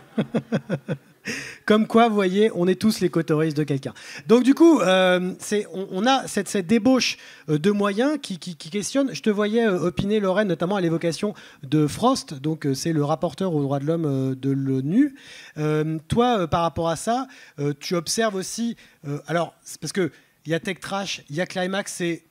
Comme quoi, vous voyez, on est tous les coteauristes de quelqu'un. Donc du coup, on a cette débauche de moyens qui questionne. Je te voyais opiner, Lorraine, notamment à l'évocation de Frost, donc c'est le rapporteur aux droits de l'homme de l'ONU. Toi, par rapport à ça, tu observes aussi... alors, c'est parce qu'il y a Tech Trash, il y a Climax, c'est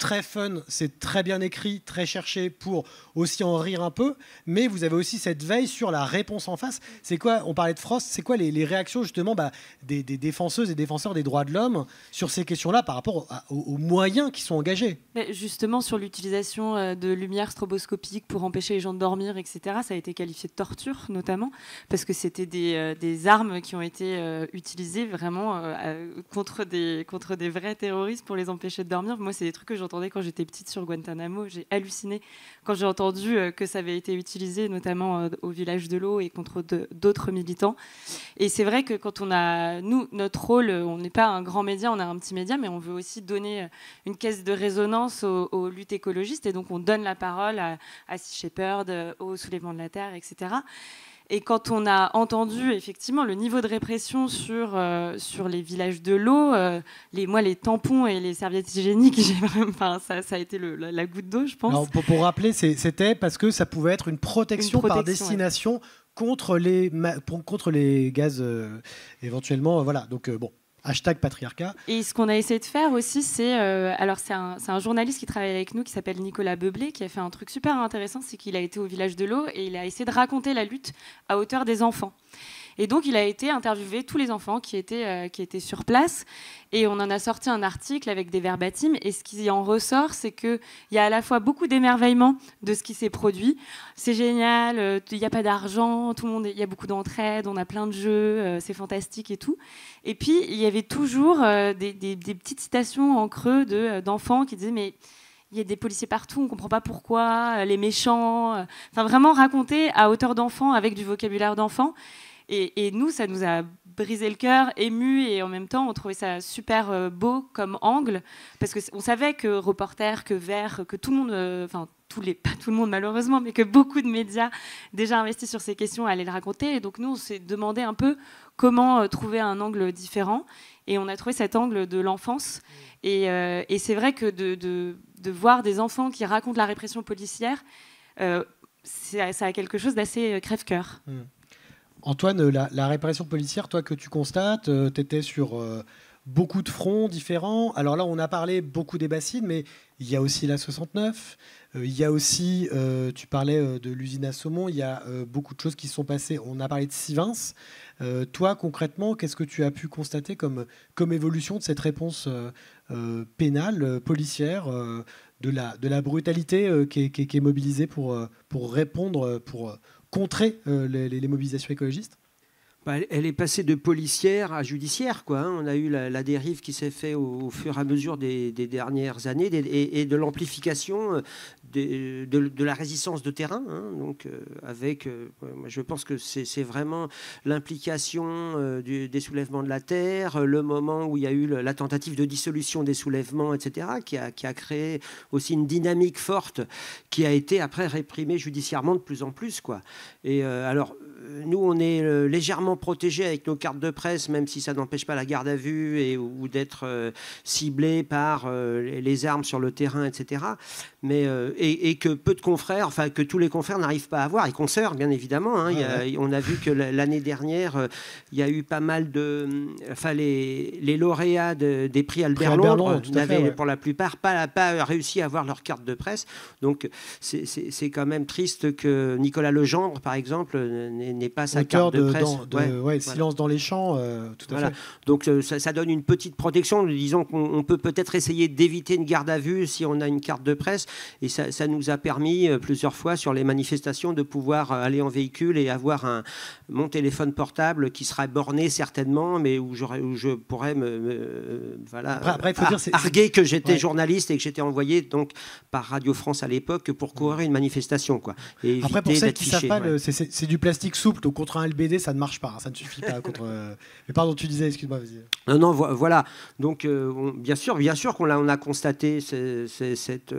très fun, c'est très bien écrit, très cherché pour aussi en rire un peu, mais vous avez aussi cette veille sur la réponse en face. C'est quoi, on parlait de Frost, c'est quoi les réactions justement des défenseuses et défenseurs des droits de l'homme sur ces questions-là par rapport aux moyens qui sont engagés? Mais justement, sur l'utilisation de lumière stroboscopique pour empêcher les gens de dormir, etc., ça a été qualifié de torture, notamment, parce que c'était des armes qui ont été utilisées vraiment contre des vrais terroristes pour les empêcher de dormir. Moi, c'est des trucs que j'entendais quand j'étais petite sur Guantanamo. J'ai halluciné quand j'ai entendu que ça avait été utilisé, notamment au village de l'eau et contre d'autres militants. Et c'est vrai que quand nous, notre rôle, on n'est pas un grand média, on a un petit média, mais on veut aussi donner une caisse de résonance aux luttes écologistes. Et donc, on donne la parole à Sea Shepherd, au Soulèvement de la Terre, etc. Et quand on a entendu effectivement le niveau de répression sur les villages de l'eau, les tampons et les serviettes hygiéniques, ça a été la goutte d'eau, je pense. Alors, pour rappeler, c'était parce que ça pouvait être une protection par destination contre les gaz éventuellement. Voilà, donc bon. #patriarcat. Et ce qu'on a essayé de faire aussi, c'est un journaliste qui travaille avec nous qui s'appelle Nicolas Beublé, qui a fait un truc super intéressant, c'est qu'il a été au village de l'eau et il a essayé de raconter la lutte à hauteur des enfants. Et donc, il a été interviewé tous les enfants qui étaient sur place. Et on en a sorti un article avec des verbatims. Et ce qui en ressort, c'est qu'il y a à la fois beaucoup d'émerveillement de ce qui s'est produit. C'est génial, il n'y a pas d'argent, il y a beaucoup d'entraide, on a plein de jeux, c'est fantastique et tout. Et puis, il y avait toujours des petites citations en creux d'enfants qui disaient « mais il y a des policiers partout, on ne comprend pas pourquoi, les méchants ». Enfin, vraiment raconter à hauteur d'enfant, avec du vocabulaire d'enfant. Et nous, ça nous a brisé le cœur, ému, et en même temps, on trouvait ça super beau comme angle, parce qu'on savait que Reporter, que Vert, que tout le monde, pas tout le monde malheureusement, mais que beaucoup de médias déjà investis sur ces questions allaient le raconter. Et donc nous, on s'est demandé un peu comment trouver un angle différent, et on a trouvé cet angle de l'enfance. Et c'est vrai que de voir des enfants qui racontent la répression policière, ça a quelque chose d'assez crève-cœur. Antoine, la répression policière, toi que tu constates, tu étais sur beaucoup de fronts différents. Alors là, on a parlé beaucoup des bassines, mais il y a aussi la 69. Il y a aussi, tu parlais de l'usine à saumon, il y a beaucoup de choses qui se sont passées. On a parlé de Sivins. Toi, concrètement, qu'est-ce que tu as pu constater comme évolution de cette réponse pénale, policière, de la brutalité qui est mobilisée pour répondre, pour contrer les mobilisations écologistes? Elle est passée de policière à judiciaire, quoi. On a eu la dérive qui s'est faite au fur et à mesure des dernières années et de l'amplification de la résistance de terrain. Donc, je pense que c'est vraiment l'implication des soulèvements de la terre, le moment où il y a eu la tentative de dissolution des soulèvements, etc., qui a créé aussi une dynamique forte qui a été après réprimée judiciairement de plus en plus, quoi. Et alors, nous, on est légèrement protégés avec nos cartes de presse, même si ça n'empêche pas la garde à vue ou d'être ciblé par les armes sur le terrain, etc. Mais, et que peu de confrères, enfin que tous les confrères n'arrivent pas à avoir, et consoeurs, bien évidemment. On a vu que l'année dernière, il y a eu pas mal les lauréats des prix Albert Londres n'avaient pour la plupart pas réussi à avoir leur carte de presse. Donc c'est quand même triste que Nicolas Legendre, par exemple, n'ait pas sa carte de presse. Silence dans les champs, tout à fait. Donc ça donne une petite protection. Disons qu'on peut peut-être essayer d'éviter une garde à vue si on a une carte de presse. Et ça nous a permis plusieurs fois sur les manifestations de pouvoir aller en véhicule et avoir mon téléphone portable qui sera borné certainement, mais où je pourrais arguer que j'étais journaliste et que j'étais envoyé donc par Radio France à l'époque pour couvrir une manifestation, quoi. Et après, pour celles qui ne savent pas, c'est du plastique souple. Donc contre un LBD, ça ne marche pas. Ça ne suffit pas. Mais pardon, tu disais, excuse-moi, vas-y. Non, voilà. Donc, bien sûr qu'on a constaté cette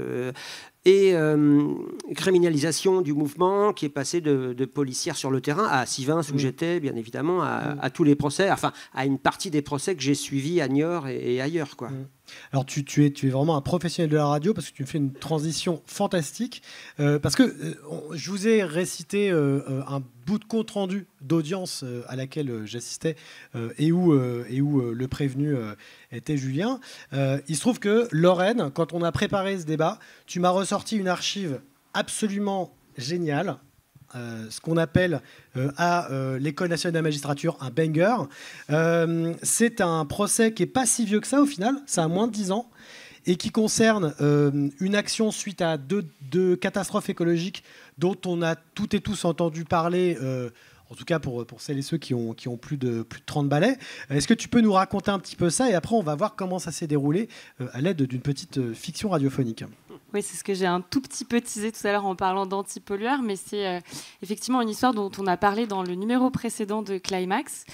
criminalisation du mouvement qui est passé de policière sur le terrain à Sivins, où j'étais, bien évidemment, à tous les procès, enfin, à une partie des procès que j'ai suivis à Niort et ailleurs, quoi. Alors tu es vraiment un professionnel de la radio parce que tu me fais une transition fantastique. Parce que je vous ai récité un bout de compte rendu d'audience à laquelle j'assistais et où le prévenu était Julien. Il se trouve que Lorraine, quand on a préparé ce débat, tu m'as ressorti une archive absolument géniale. Ce qu'on appelle à l'École nationale de la magistrature un banger. C'est un procès qui n'est pas si vieux que ça au final, ça a moins de 10 ans, et qui concerne une action suite à deux catastrophes écologiques dont on a toutes et tous entendu parler, en tout cas pour celles et ceux qui ont plus de 30 balais. Est-ce que tu peux nous raconter un petit peu ça, et après on va voir comment ça s'est déroulé à l'aide d'une petite fiction radiophonique. Oui, c'est ce que j'ai un tout petit peu teasé tout à l'heure en parlant d'antipollueur, mais c'est effectivement une histoire dont on a parlé dans le numéro précédent de Climax,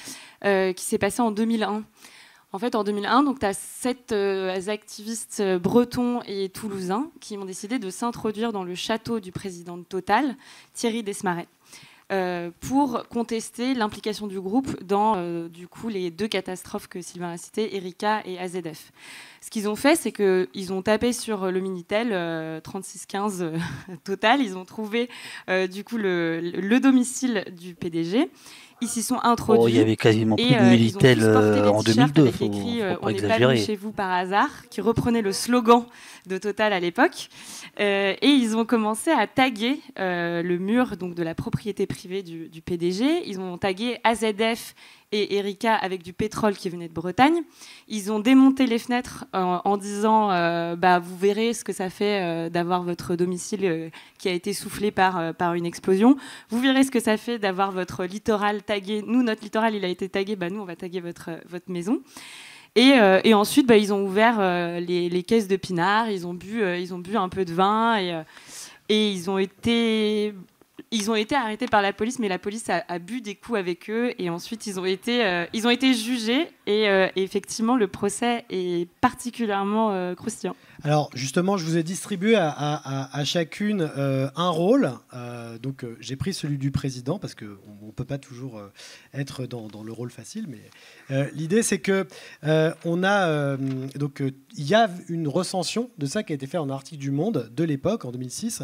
qui s'est passé en 2001. En fait, en 2001, tu as 7 activistes bretons et toulousains qui ont décidé de s'introduire dans le château du président de Total, Thierry Desmarets, pour contester l'implication du groupe dans du coup, les 2 catastrophes que Sylvain a citées, Erika et AZF. Ce qu'ils ont fait, c'est qu'ils ont tapé sur le Minitel 3615 Total. Ils ont trouvé du coup le domicile du PDG. Ils s'y sont introduits. Il y avait quasiment plus de Minitel en 2002. Faut on n'est pas venu chez vous par hasard, qui reprenait le slogan de Total à l'époque. Et ils ont commencé à taguer le mur donc, de la propriété privée du PDG. Ils ont tagué AZF et Erika avec du pétrole qui venait de Bretagne. Ils ont démonté les fenêtres en disant vous verrez ce que ça fait d'avoir votre domicile qui a été soufflé par une explosion. Vous verrez ce que ça fait d'avoir votre littoral tagué. Nous, notre littoral, il a été tagué. Nous, on va taguer votre maison. Et ensuite, ils ont ouvert les caisses de pinard. Ils ont bu un peu de vin et ils ont été arrêtés par la police, mais la police a bu des coups avec eux et ensuite ils ont été jugés et effectivement le procès est particulièrement croustillant. Alors justement, je vous ai distribué à chacune un rôle. Donc j'ai pris celui du président parce qu'on ne peut pas toujours être dans le rôle facile, mais l'idée c'est que il y a une recension de ça qui a été faite en article du Monde de l'époque en 2006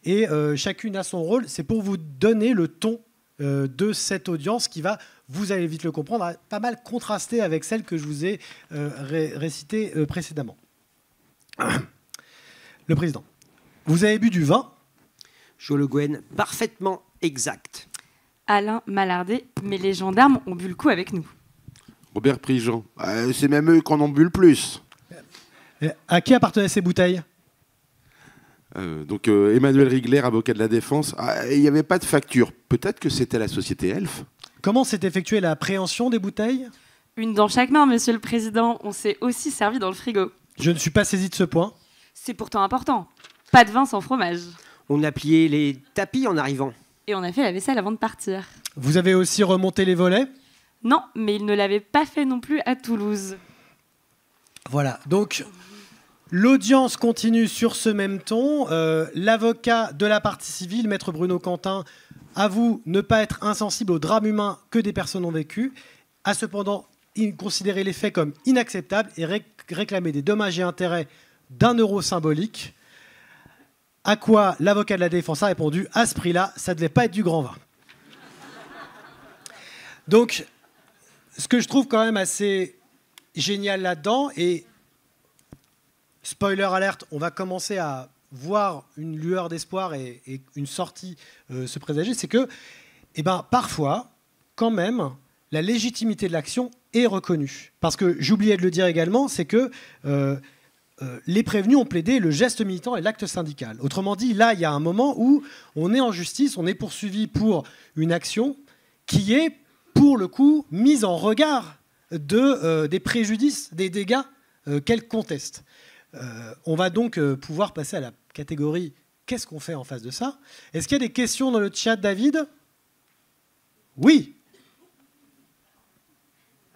et chacune a son rôle. C'est pour vous donner le ton de cette audience qui va, vous allez vite le comprendre, pas mal contraster avec celle que je vous ai récitée précédemment. Le président, vous avez bu du vin. Jo Le Guen, parfaitement exact. Alain Malardet, mais les gendarmes ont bu le coup avec nous. Robert Prigent, c'est même eux qui en ont bu le plus. À qui appartenaient ces bouteilles ? Emmanuel Rigler, avocat de la défense. Il n'y avait pas de facture. Peut-être que c'était la société Elf. Comment s'est effectuée la préhension des bouteilles ? Une dans chaque main, monsieur le président. On s'est aussi servi dans le frigo. Je ne suis pas saisi de ce point. C'est pourtant important. Pas de vin sans fromage. On a plié les tapis en arrivant. Et on a fait la vaisselle avant de partir. Vous avez aussi remonté les volets ? Non, mais il ne l'avait pas fait non plus à Toulouse. Voilà, donc l'audience continue sur ce même ton. L'avocat de la partie civile, maître Bruno Quentin, avoue ne pas être insensible au drame humain que des personnes ont vécu, a cependant considéré les faits comme inacceptables et réclamé des dommages et intérêts d'1 euro symbolique. À quoi l'avocat de la défense a répondu : à ce prix-là, ça ne devait pas être du grand vin. Donc, ce que je trouve quand même assez génial là-dedans, et spoiler alerte, on va commencer à voir une lueur d'espoir et une sortie se présager, c'est que parfois, quand même, la légitimité de l'action est reconnue. Parce que, j'oubliais de le dire également, c'est que les prévenus ont plaidé le geste militant et l'acte syndical. Autrement dit, là, il y a un moment où on est en justice, on est poursuivi pour une action qui est, pour le coup, mise en regard des préjudices, des dégâts qu'elle conteste. On va donc pouvoir passer à la catégorie « qu'est-ce qu'on fait en face de ça ?» Est-ce qu'il y a des questions dans le chat, David ? Oui.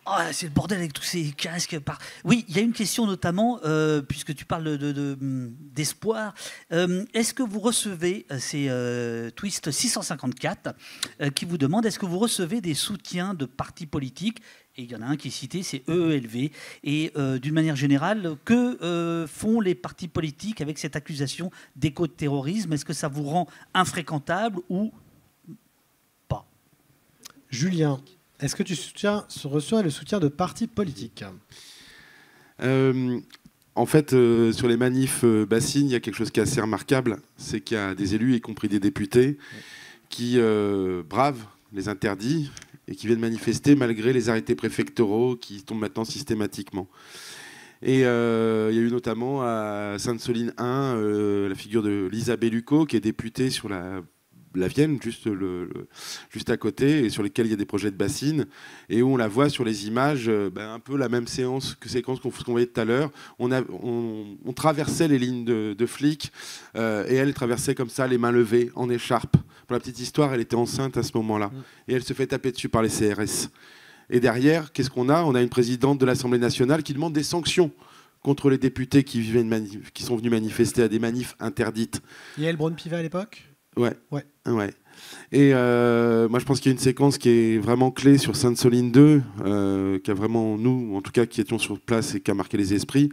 Oh, c'est le bordel avec tous ces casques. Oui, il y a une question notamment, puisque tu parles d'espoir. Est-ce que vous recevez, c'est Twist 654 qui vous demande, est-ce que vous recevez des soutiens de partis politiques Et il y en a un qui est cité, c'est EELV. Et d'une manière générale, que font les partis politiques avec cette accusation d'éco-terrorisme? Est-ce que ça vous rend infréquentable ou pas? Julien, est-ce que tu reçois le soutien de partis politiques? En fait, sur les manifs bassines, il y a quelque chose qui est assez remarquable, c'est qu'il y a des élus, y compris des députés, qui bravent les interdits et qui viennent manifester malgré les arrêtés préfectoraux qui tombent maintenant systématiquement. Et il y a eu notamment à Sainte-Soline 1 la figure de Lisa Bellucco, qui est députée sur la Vienne, juste à côté, et sur lesquels il y a des projets de bassines, et où on la voit sur les images, un peu la même séquence qu'on voyait tout à l'heure. On traversait les lignes de flics, et elle traversait comme ça, les mains levées, en écharpe. Pour la petite histoire, elle était enceinte à ce moment-là, et elle se fait taper dessus par les CRS. Et derrière, qu'est-ce qu'on a? On a une présidente de l'Assemblée nationale qui demande des sanctions contre les députés qui sont venus manifester à des manifs interdites. Yael Braun-Pivet à l'époque? Ouais. Et moi, je pense qu'il y a une séquence qui est vraiment clé sur Sainte-Soline 2, qui a vraiment, nous, en tout cas, qui étions sur place et qui a marqué les esprits.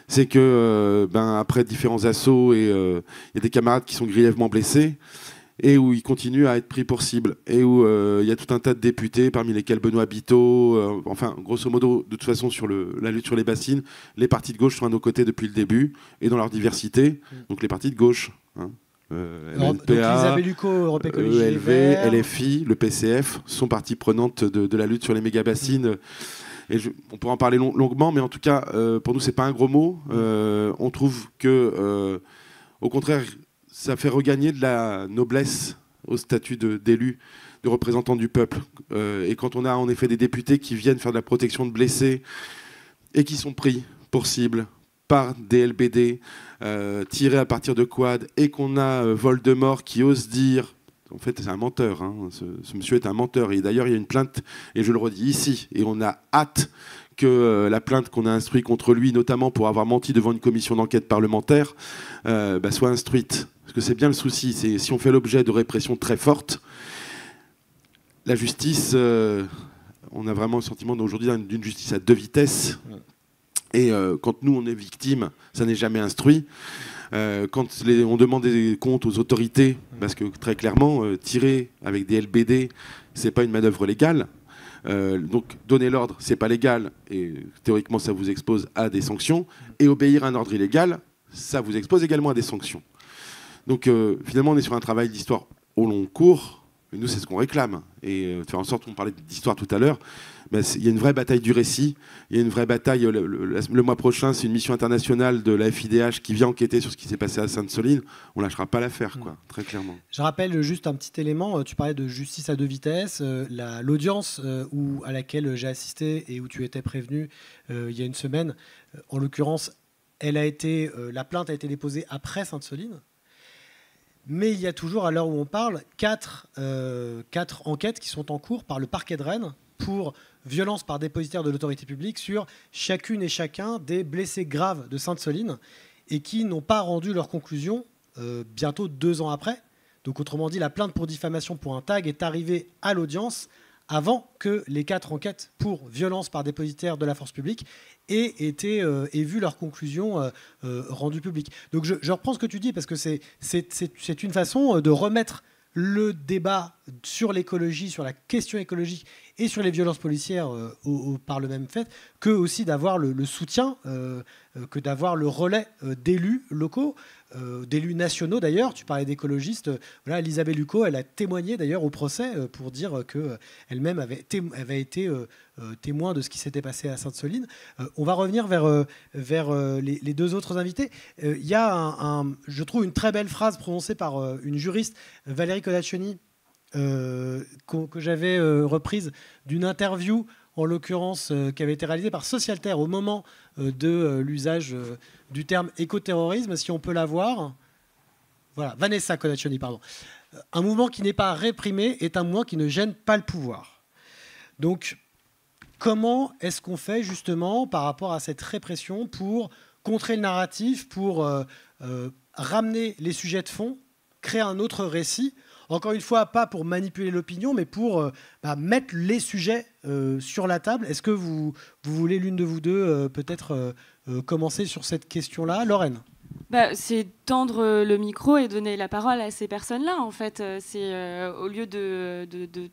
C'est que, après différents assauts, et il y a des camarades qui sont grièvement blessés, et où ils continuent à être pris pour cible, et où il y a tout un tas de députés, parmi lesquels Benoît Biteau, enfin, grosso modo, de toute façon, sur la lutte sur les bassines, les partis de gauche sont à nos côtés depuis le début, et dans leur diversité, donc les partis de gauche, hein. Lisa Bellucco, Europe Écologie Les Verts, LFI, le PCF sont parties prenantes de la lutte sur les méga-bassines. Et on pourra en parler longuement, mais en tout cas, pour nous, c'est pas un gros mot. On trouve que, au contraire, ça fait regagner de la noblesse au statut d'élu, de représentant du peuple. Et quand on a en effet des députés qui viennent faire de la protection de blessés et qui sont pris pour cible par des LBD, tirés à partir de quad, et qu'on a Voldemort qui ose dire, en fait c'est un menteur, hein, ce monsieur est un menteur, et d'ailleurs il y a une plainte, et je le redis ici, et on a hâte que la plainte qu'on a instruite contre lui, notamment pour avoir menti devant une commission d'enquête parlementaire, soit instruite. Parce que c'est bien le souci, c'est si on fait l'objet de répression très forte, la justice, on a vraiment le sentiment d'aujourd'hui d'une justice à deux vitesses. Et quand nous, on est victime, ça n'est jamais instruit. Quand on demande des comptes aux autorités, parce que très clairement, tirer avec des LBD, c'est pas une manœuvre légale. Donc donner l'ordre, c'est pas légal, et théoriquement, ça vous expose à des sanctions. Et obéir à un ordre illégal, ça vous expose également à des sanctions. Donc finalement, on est sur un travail d'histoire au long cours. Et nous, c'est ce qu'on réclame. Et faire en sorte, on parlait d'histoire tout à l'heure, il y a une vraie bataille du récit. Il y a une vraie bataille. Le mois prochain, c'est une mission internationale de la FIDH qui vient enquêter sur ce qui s'est passé à Sainte-Soline. On ne lâchera pas l'affaire, quoi, très clairement. Je rappelle juste un petit élément. Tu parlais de justice à deux vitesses. L'audience à laquelle j'ai assisté et où tu étais prévenu il y a une semaine, en l'occurrence, la plainte a été déposée après Sainte-Soline. Mais il y a toujours, à l'heure où on parle, 4 enquêtes qui sont en cours par le parquet de Rennes pour violence par dépositaire de l'autorité publique sur chacune et chacun des blessés graves de Sainte-Soline et qui n'ont pas rendu leur conclusion bientôt 2 ans après. Donc autrement dit, la plainte pour diffamation pour un tag est arrivée à l'audience avant que les 4 enquêtes pour violence par dépositaire de la force publique aient vu leur conclusion rendue publique. Donc je reprends ce que tu dis parce que c'est une façon de remettre le débat sur l'écologie, sur la question écologique et sur les violences policières par le même fait, que aussi d'avoir le soutien, que d'avoir le relais d'élus locaux, d'élus nationaux d'ailleurs. Tu parlais d'écologistes. Voilà, Lisa Bellucco, elle a témoigné d'ailleurs au procès pour dire qu'elle-même avait été témoin de ce qui s'était passé à Sainte-Soline. On va revenir vers les 2 autres invités. Il y a, je trouve, une très belle phrase prononcée par une juriste, Valérie Kodacheny, que j'avais reprise d'une interview, en l'occurrence, qui avait été réalisée par Socialterre au moment de l'usage du terme écoterrorisme. Si on peut la voir. Voilà, Vanessa Kodacheny, pardon. Un mouvement qui n'est pas réprimé est un mouvement qui ne gêne pas le pouvoir. Donc, comment est-ce qu'on fait justement par rapport à cette répression pour contrer le narratif, pour ramener les sujets de fond, créer un autre récit, encore une fois, pas pour manipuler l'opinion, mais pour mettre les sujets sur la table. Est-ce que vous voulez, l'une de vous deux, peut-être commencer sur cette question-là? Lorraine. C'est tendre le micro et donner la parole à ces personnes-là, en fait. C'est au lieu de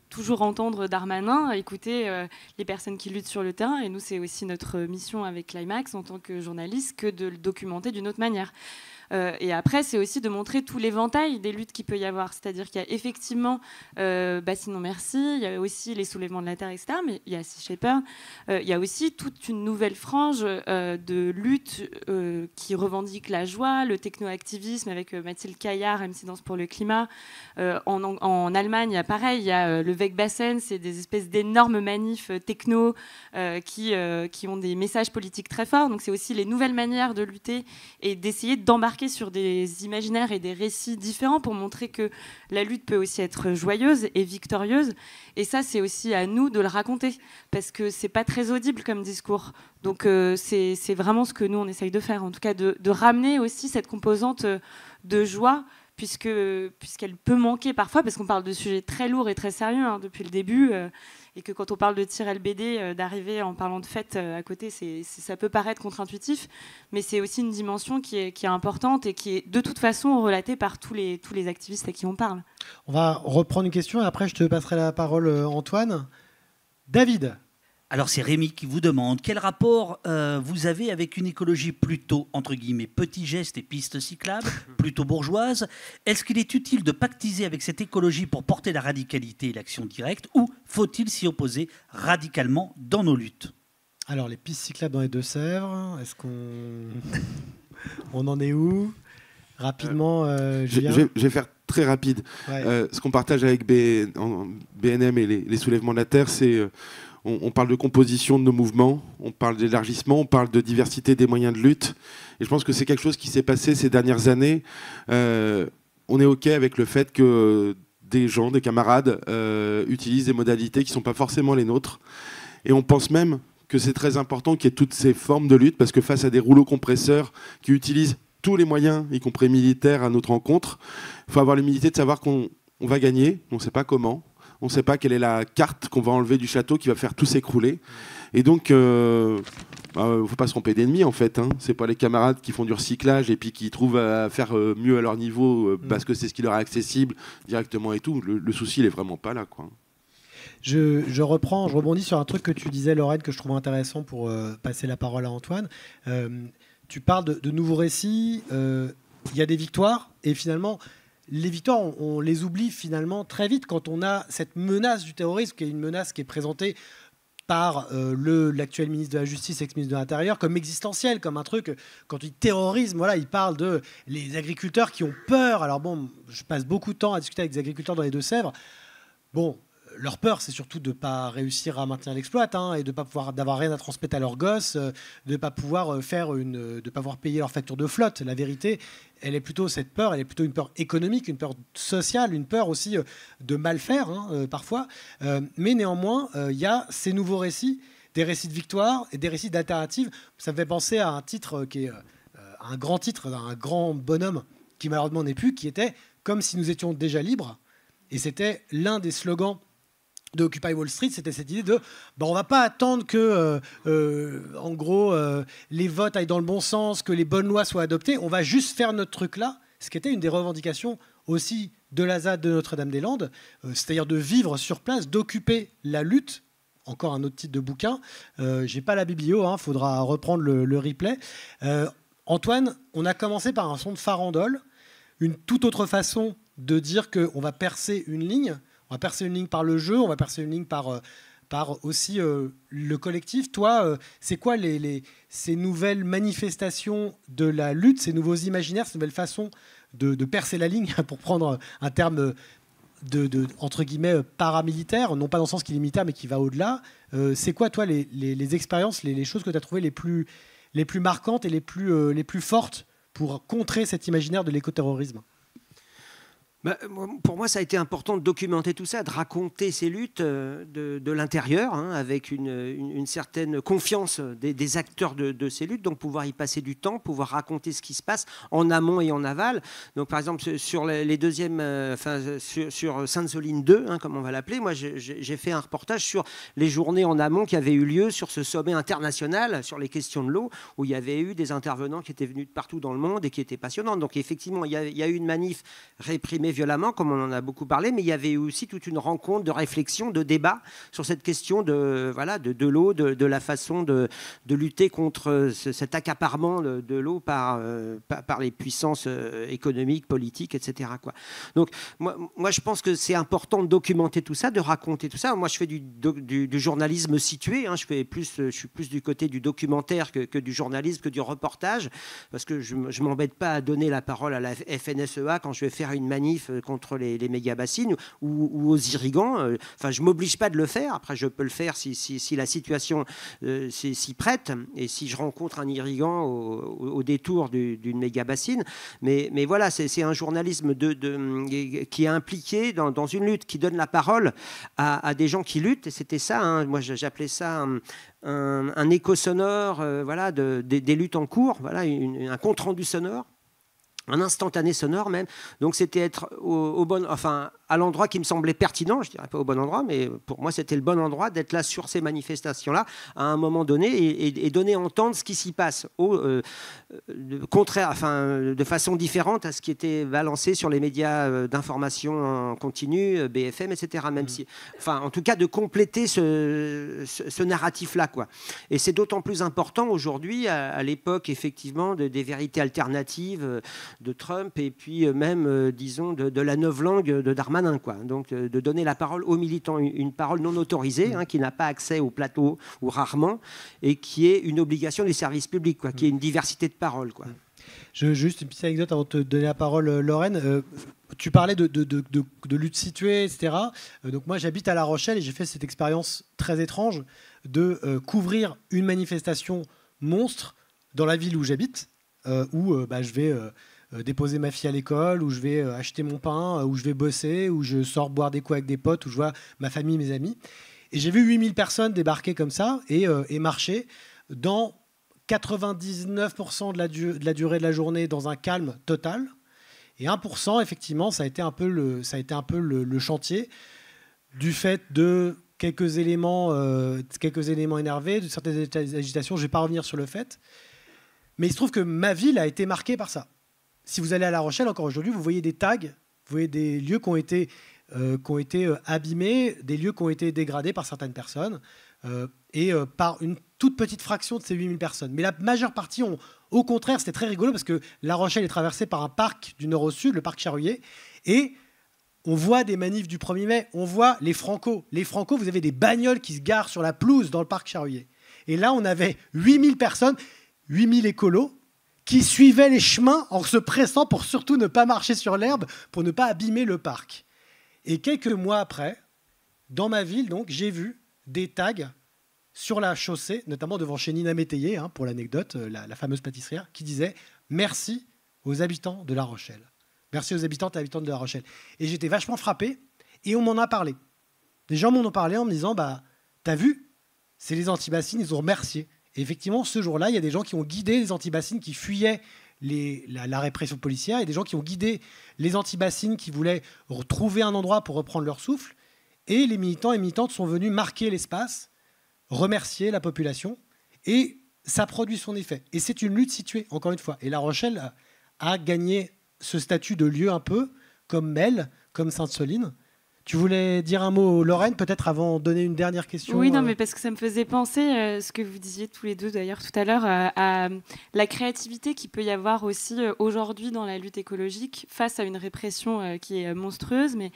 toujours entendre Darmanin, écouter les personnes qui luttent sur le terrain. Et nous, c'est aussi notre mission avec Climax en tant que journaliste que de le documenter d'une autre manière. Et après, c'est aussi de montrer tout l'éventail des luttes qu'il peut y avoir. C'est-à-dire qu'il y a effectivement Bassine non merci, il y a aussi les soulèvements de la terre, etc. Mais il y a Sea Shepherd, il y a aussi toute une nouvelle frange de lutte qui revendique la joie, le techno-activisme avec Mathilde Caillard, MC Danse pour le climat. En Allemagne, il y a pareil, il y a le Wegbassen, c'est des espèces d'énormes manifs techno qui ont des messages politiques très forts. Donc c'est aussi les nouvelles manières de lutter et d'essayer d'embarquer sur des imaginaires et des récits différents pour montrer que la lutte peut aussi être joyeuse et victorieuse. Et ça, c'est aussi à nous de le raconter, parce que c'est pas très audible comme discours. Donc c'est vraiment ce que nous, on essaye de faire, en tout cas de ramener aussi cette composante de joie, puisqu'elle peut manquer parfois, parce qu'on parle de sujets très lourds et très sérieux depuis le début, et que quand on parle de tir LBD, d'arriver en parlant de fête à côté, ça peut paraître contre-intuitif, mais c'est aussi une dimension qui est importante et qui est de toute façon relatée par tous les activistes à qui on parle. On va reprendre une question et après je te passerai la parole, Antoine. David. Alors c'est Rémi qui vous demande quel rapport vous avez avec une écologie plutôt, entre guillemets, petits gestes et pistes cyclables, plutôt bourgeoise. Est-ce qu'il est utile de pactiser avec cette écologie pour porter la radicalité et l'action directe, ou faut-il s'y opposer radicalement dans nos luttes? Alors les pistes cyclables dans les Deux-Sèvres, est-ce qu'on on en est où? Rapidement, Julien. Je vais faire très rapide. Ouais. Ce qu'on partage avec BNM et les soulèvements de la terre, c'est... On parle de composition de nos mouvements, on parle d'élargissement, on parle de diversité des moyens de lutte. Et je pense que c'est quelque chose qui s'est passé ces dernières années. On est OK avec le fait que des gens, des camarades, utilisent des modalités qui ne sont pas forcément les nôtres. Et on pense même que c'est très important qu'il y ait toutes ces formes de lutte, parce que face à des rouleaux compresseurs qui utilisent tous les moyens, y compris militaires, à notre rencontre, il faut avoir l'humilité de savoir qu'on va gagner, on ne sait pas comment. On ne sait pas quelle est la carte qu'on va enlever du château qui va faire tout s'écrouler. Et donc, il ne faut pas se tromper d'ennemis, en fait. Hein. Ce n'est pas les camarades qui font du recyclage et puis qui trouvent à faire mieux à leur niveau parce que c'est ce qui leur est accessible directement et tout. Le souci, il n'est vraiment pas là, quoi. Je rebondis sur un truc que tu disais, Lorraine, que je trouve intéressant pour passer la parole à Antoine. Tu parles de nouveaux récits. Il y a des victoires et finalement... Les victoires, on les oublie finalement très vite quand on a cette menace du terrorisme, qui est une menace qui est présentée par l'actuel ministre de la Justice, ex-ministre de l'Intérieur, comme existentielle, comme un truc, quand il dit terrorisme, voilà, il parle de les agriculteurs qui ont peur. Alors bon, je passe beaucoup de temps à discuter avec des agriculteurs dans les Deux-Sèvres. Bon, leur peur, c'est surtout de ne pas réussir à maintenir l'exploit et de ne pas pouvoir, d'avoir rien à transmettre à leurs gosses, de ne pas pouvoir de pas pouvoir payer leur facture de flotte. La vérité, elle est plutôt cette peur, elle est plutôt une peur économique, une peur sociale, une peur aussi de mal faire parfois. Mais néanmoins, il y a ces nouveaux récits, des récits de victoire et des récits d'alternatives. Ça me fait penser à un titre qui est un grand titre d'un grand bonhomme qui malheureusement n'est plus, qui était « Comme si nous étions déjà libres ». Et c'était l'un des slogans de Occupy Wall Street, c'était cette idée de on va pas attendre que en gros les votes aillent dans le bon sens, que les bonnes lois soient adoptées, on va juste faire notre truc là, ce qui était une des revendications aussi de la ZAD de Notre-Dame-des-Landes, c'est-à-dire de vivre sur place, d'occuper la lutte. Encore un autre titre de bouquin, j'ai pas la biblio, faudra reprendre le replay. Antoine, on a commencé par un son de farandole, une toute autre façon de dire qu'on va percer une ligne. On va percer une ligne par le jeu, on va percer une ligne par aussi le collectif. Toi, c'est quoi ces nouvelles manifestations de la lutte, ces nouveaux imaginaires, ces nouvelles façons de percer la ligne, pour prendre un terme entre guillemets paramilitaire, non pas dans le sens qu'il est militaire, mais qui va au-delà. C'est quoi, toi, les expériences, les choses que tu as trouvées les plus marquantes et les plus fortes pour contrer cet imaginaire de l'écoterrorisme? Pour moi, ça a été important de documenter tout ça, de raconter ces luttes de l'intérieur, hein, avec une certaine confiance des acteurs de ces luttes, donc pouvoir y passer du temps, pouvoir raconter ce qui se passe en amont et en aval. Donc, par exemple, sur les deuxièmes, sur Sainte-Soline 2, hein, comme on va l'appeler, moi, j'ai fait un reportage sur les journées en amont qui avaient eu lieu sur ce sommet international sur les questions de l'eau, où il y avait eu des intervenants qui étaient venus de partout dans le monde et qui étaient passionnants. Donc, effectivement, il y a eu une manif réprimée violemment, comme on en a beaucoup parlé, mais il y avait eu aussi toute une rencontre de réflexion, de débat sur cette question de l'eau, de la façon de lutter contre cet accaparement de l'eau par les puissances économiques, politiques, etc. quoi. Donc, moi, je pense que c'est important de documenter tout ça, de raconter tout ça. Moi, je fais du journalisme situé, hein. Je suis plus du côté du documentaire que du journalisme, que du reportage, parce que je ne m'embête pas à donner la parole à la FNSEA quand je vais faire une manif contre les méga-bassines ou aux irrigants. Enfin, je ne m'oblige pas de le faire. Après, je peux le faire si la situation s'y prête et si je rencontre un irrigant au détour d'une méga-bassine. Mais voilà, c'est un journalisme qui est impliqué dans une lutte, qui donne la parole à des gens qui luttent. Et c'était ça, hein. Moi, j'appelais ça un écho sonore, voilà, des luttes en cours, voilà, un compte-rendu sonore. Un instantané sonore même. Donc c'était être à l'endroit qui me semblait pertinent, je dirais pas au bon endroit, mais pour moi c'était le bon endroit d'être là sur ces manifestations-là à un moment donné et donner à entendre ce qui s'y passe, de façon différente à ce qui était balancé sur les médias d'information en continu, BFM, etc. Même si, en tout cas de compléter ce narratif-là, quoi. Et c'est d'autant plus important aujourd'hui à l'époque effectivement des vérités alternatives de Trump et puis même, disons, de la novlangue de Darmanin, quoi. Donc, de donner la parole aux militants, une parole non autorisée, hein, qui n'a pas accès au plateau, ou rarement, et qui est une obligation du service public, quoi, qui est une diversité de parole, quoi. Juste une petite anecdote avant de te donner la parole, Lorraine. Tu parlais de lutte située, etc. Donc moi, j'habite à La Rochelle et j'ai fait cette expérience très étrange de couvrir une manifestation monstre dans la ville où j'habite, où je vais... déposer ma fille à l'école, où je vais acheter mon pain, où je vais bosser, où je sors boire des coups avec des potes, où je vois ma famille, mes amis. Et j'ai vu 8000 personnes débarquer comme ça et marcher dans 99% de la durée de la journée dans un calme total. Et 1%, effectivement, ça a été un peu le chantier du fait de quelques éléments énervés, de certaines agitations. Je ne vais pas revenir sur le fait. Mais il se trouve que ma ville a été marquée par ça. Si vous allez à La Rochelle, encore aujourd'hui, vous voyez des tags, vous voyez des lieux qui ont été abîmés, des lieux qui ont été dégradés par certaines personnes, et par une toute petite fraction de ces 8000 personnes. Mais la majeure partie, au contraire, c'était très rigolo, parce que La Rochelle est traversée par un parc du nord au sud, le parc Charruillet, et on voit des manifs du 1er mai, on voit les Franco. Les Franco, vous avez des bagnoles qui se garent sur la pelouse dans le parc Charruillet. Et là, on avait 8000 personnes, 8000 écolos, qui suivaient les chemins en se pressant pour surtout ne pas marcher sur l'herbe, pour ne pas abîmer le parc. Et quelques mois après, dans ma ville, donc, j'ai vu des tags sur la chaussée, notamment devant chez Nina Métayer, hein, pour l'anecdote, la fameuse pâtissière, qui disait « Merci aux habitants de La Rochelle. Merci aux habitantes et habitants de La Rochelle. » Et j'étais vachement frappé, et on m'en a parlé. Des gens m'en ont parlé en me disant « T'as vu, c'est les anti-bassines, ils ont remercié. » Et effectivement, ce jour-là, il y a des gens qui ont guidé les anti-bassines qui fuyaient la répression policière, et des gens qui ont guidé les anti-bassines qui voulaient retrouver un endroit pour reprendre leur souffle. Et les militants et militantes sont venus marquer l'espace, remercier la population, et ça produit son effet. Et c'est une lutte située, encore une fois. Et La Rochelle a gagné ce statut de lieu un peu comme Melle, comme Sainte-Soline. Tu voulais dire un mot, Lorraine, peut-être avant de donner une dernière question? Oui, non, mais parce que ça me faisait penser, ce que vous disiez tous les deux d'ailleurs tout à l'heure, à la créativité qu'il peut y avoir aussi aujourd'hui dans la lutte écologique face à une répression qui est monstrueuse. Mais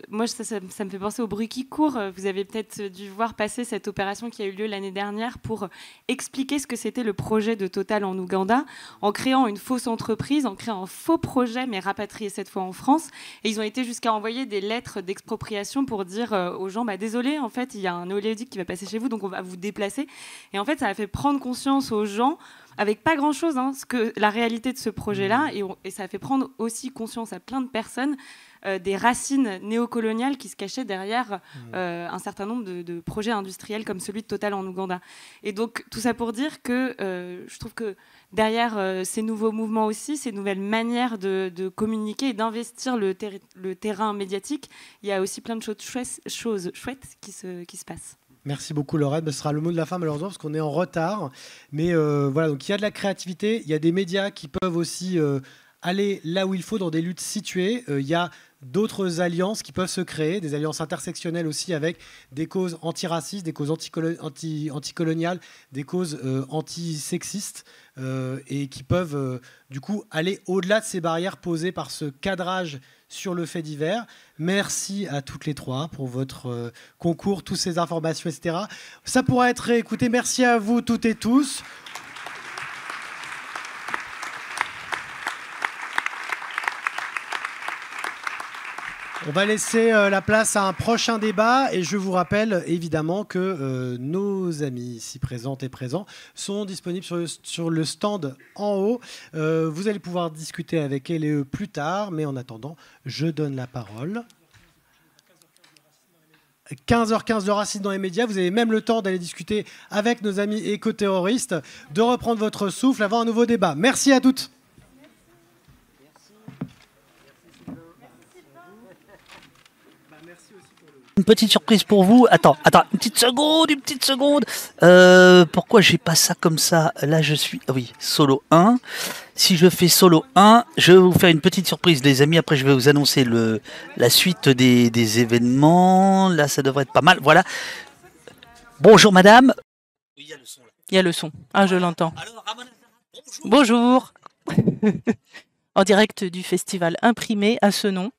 moi, ça me fait penser au bruit qui court. Vous avez peut-être dû voir passer cette opération qui a eu lieu l'année dernière pour expliquer ce que c'était le projet de Total en Ouganda, en créant une fausse entreprise, en créant un faux projet, mais rapatrié cette fois en France. Et ils ont été jusqu'à envoyer des lettres lettre d'expropriation pour dire aux gens, désolé, en fait, il y a un oléoduc qui va passer chez vous, donc on va vous déplacer. Et en fait, ça a fait prendre conscience aux gens, avec pas grand-chose, la réalité de ce projet-là, et ça a fait prendre aussi conscience à plein de personnes des racines néocoloniales qui se cachaient derrière un certain nombre de projets industriels comme celui de Total en Ouganda. Et donc, tout ça pour dire que je trouve que derrière ces nouveaux mouvements aussi, ces nouvelles manières de communiquer et d'investir le terrain médiatique, il y a aussi plein de choses chouettes qui se passent. Merci beaucoup Laurette, ce sera le mot de la fin malheureusement parce qu'on est en retard. Mais voilà, donc il y a de la créativité, il y a des médias qui peuvent aussi aller là où il faut dans des luttes situées. Il y a d'autres alliances qui peuvent se créer, des alliances intersectionnelles aussi avec des causes antiracistes, des causes anticoloniales, des causes antisexistes et qui peuvent du coup aller au-delà de ces barrières posées par ce cadrage sur le fait divers. Merci à toutes les trois pour votre concours, toutes ces informations, etc. Ça pourra être réécouté. Merci à vous toutes et tous. On va laisser la place à un prochain débat et je vous rappelle évidemment que nos amis ici présentes et présents sont disponibles sur le stand en haut. Vous allez pouvoir discuter avec elle et eux plus tard, mais en attendant, je donne la parole. 15h15 de Racine dans les médias. Vous avez même le temps d'aller discuter avec nos amis éco-terroristes, de reprendre votre souffle avant un nouveau débat. Merci à toutes. Une petite surprise pour vous. Attends, une petite seconde. Pourquoi j'ai pas ça comme ça? Là, je suis... Oui, solo 1. Si je fais solo 1, je vais vous faire une petite surprise, les amis. Après, je vais vous annoncer la suite des événements. Là, ça devrait être pas mal. Voilà. Bonjour, madame. Oui, il y a le son, là. Il y a le son. Ah, je l'entends. Alors, bonjour. En direct du festival Imprimé à Senon.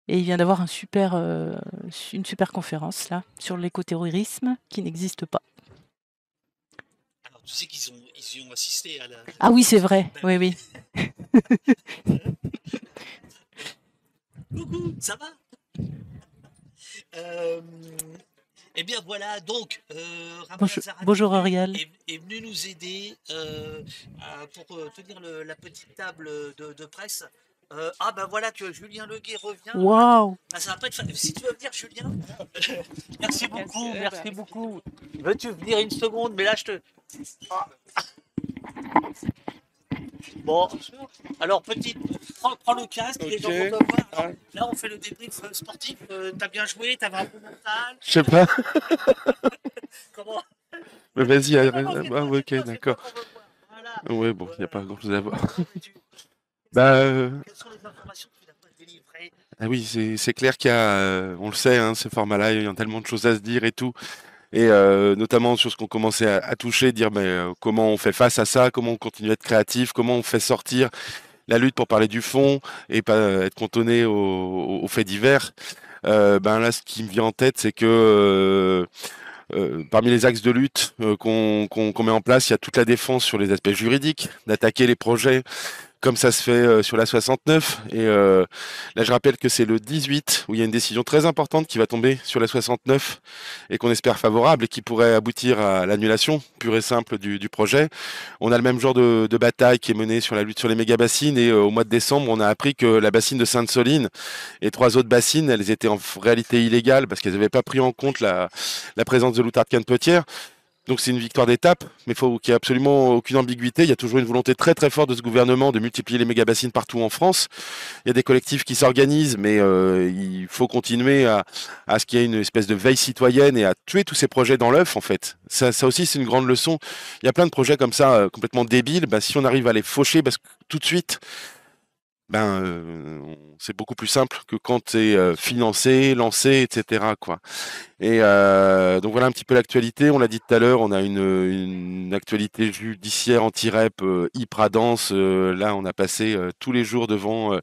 Et il vient d'avoir une super conférence là sur l'écoterrorisme qui n'existe pas. Alors tu sais qu'ils y ont assisté à la... Ah oui, c'est vrai. Oui. Coucou, ça va? Eh bien voilà, donc bonjour Auriel est venu nous aider pour tenir la petite table de presse. Voilà que Julien Leguet revient. Waouh. Ça va pas être facile. Si tu veux venir, Julien. Merci beaucoup. Veux-tu venir une seconde? Mais là, je te... Bon, alors prends le casque, les gens vont te voir. Alors, là, on fait le débrief sportif. T'as bien joué, t'avais un bon mental. Je sais pas. Comment? Mais vas-y, ok, d'accord. Ouais, bon, il n'y a pas grand-chose à voir. Quelles sont les informations que tu n'as pas délivrées? Ah oui, c'est clair qu'il y a, on le sait, ces formats-là, il y a tellement de choses à se dire et tout. Et notamment sur ce qu'on commençait à toucher, dire comment on fait face à ça, comment on continue à être créatif, comment on fait sortir la lutte pour parler du fond et pas être cantonné aux faits divers. Là, ce qui me vient en tête, c'est que parmi les axes de lutte qu'on met en place, il y a toute la défense sur les aspects juridiques, d'attaquer les projets comme ça se fait sur la 69. Et là, je rappelle que c'est le 18 où il y a une décision très importante qui va tomber sur la 69 et qu'on espère favorable et qui pourrait aboutir à l'annulation pure et simple du projet. On a le même genre de bataille qui est menée sur la lutte sur les méga-bassines et au mois de décembre, on a appris que la bassine de Sainte-Soline et 3 autres bassines, elles étaient en réalité illégales parce qu'elles n'avaient pas pris en compte la présence de l'outarde canepetière. Donc c'est une victoire d'étape, mais qu'il n'y ait absolument aucune ambiguïté. Il y a toujours une volonté très très forte de ce gouvernement de multiplier les méga-bassines partout en France. Il y a des collectifs qui s'organisent, mais il faut continuer à ce qu'il y ait une espèce de veille citoyenne et à tuer tous ces projets dans l'œuf, en fait. Ça aussi, c'est une grande leçon. Il y a plein de projets comme ça, complètement débiles. Si on arrive à les faucher tout de suite, c'est beaucoup plus simple que quand c'est financé, lancé, etc., quoi. Et donc voilà un petit peu l'actualité. On l'a dit tout à l'heure, on a une actualité judiciaire anti-rep hyper dense. Là, on a passé tous les jours devant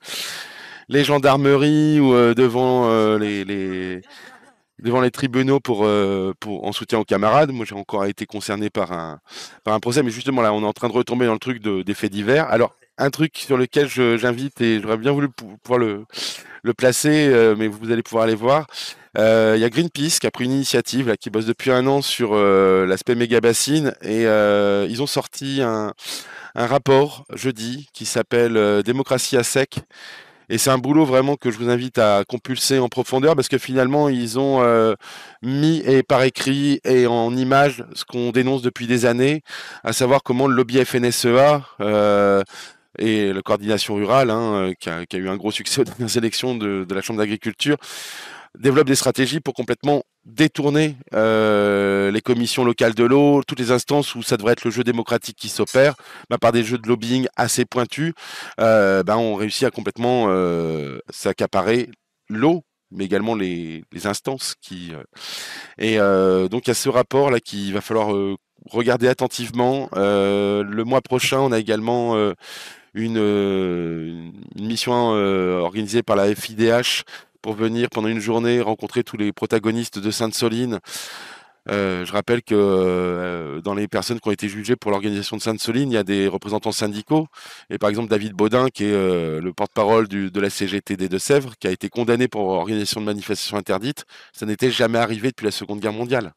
les gendarmeries ou devant les tribunaux pour en soutien aux camarades. Moi, j'ai encore été concerné par un procès, mais justement là, on est en train de retomber dans le truc des faits divers. Alors, un truc sur lequel j'invite, et j'aurais bien voulu pouvoir le placer, mais vous allez pouvoir aller voir. Il y a Greenpeace qui a pris une initiative, là, qui bosse depuis 1 an sur l'aspect méga-bassine, et ils ont sorti un rapport jeudi qui s'appelle Démocratie à sec. Et c'est un boulot vraiment que je vous invite à compulser en profondeur, parce que finalement, ils ont mis et par écrit et en images ce qu'on dénonce depuis des années, à savoir comment le lobby FNSEA et la coordination rurale, qui a eu un gros succès aux dernières élections de la Chambre d'agriculture, développe des stratégies pour complètement détourner les commissions locales de l'eau, toutes les instances où ça devrait être le jeu démocratique qui s'opère, par des jeux de lobbying assez pointus, on réussit à complètement s'accaparer l'eau, mais également les instances qui... donc il y a ce rapport là qu'il va falloir regarder attentivement. Le mois prochain, on a également une mission organisée par la FIDH pour venir pendant une journée rencontrer tous les protagonistes de Sainte-Soline. Je rappelle que dans les personnes qui ont été jugées pour l'organisation de Sainte-Soline, il y a des représentants syndicaux. Et par exemple, David Baudin, qui est le porte-parole de la CGT des Deux-Sèvres, qui a été condamné pour organisation de manifestations interdites. Ça n'était jamais arrivé depuis la Seconde Guerre mondiale.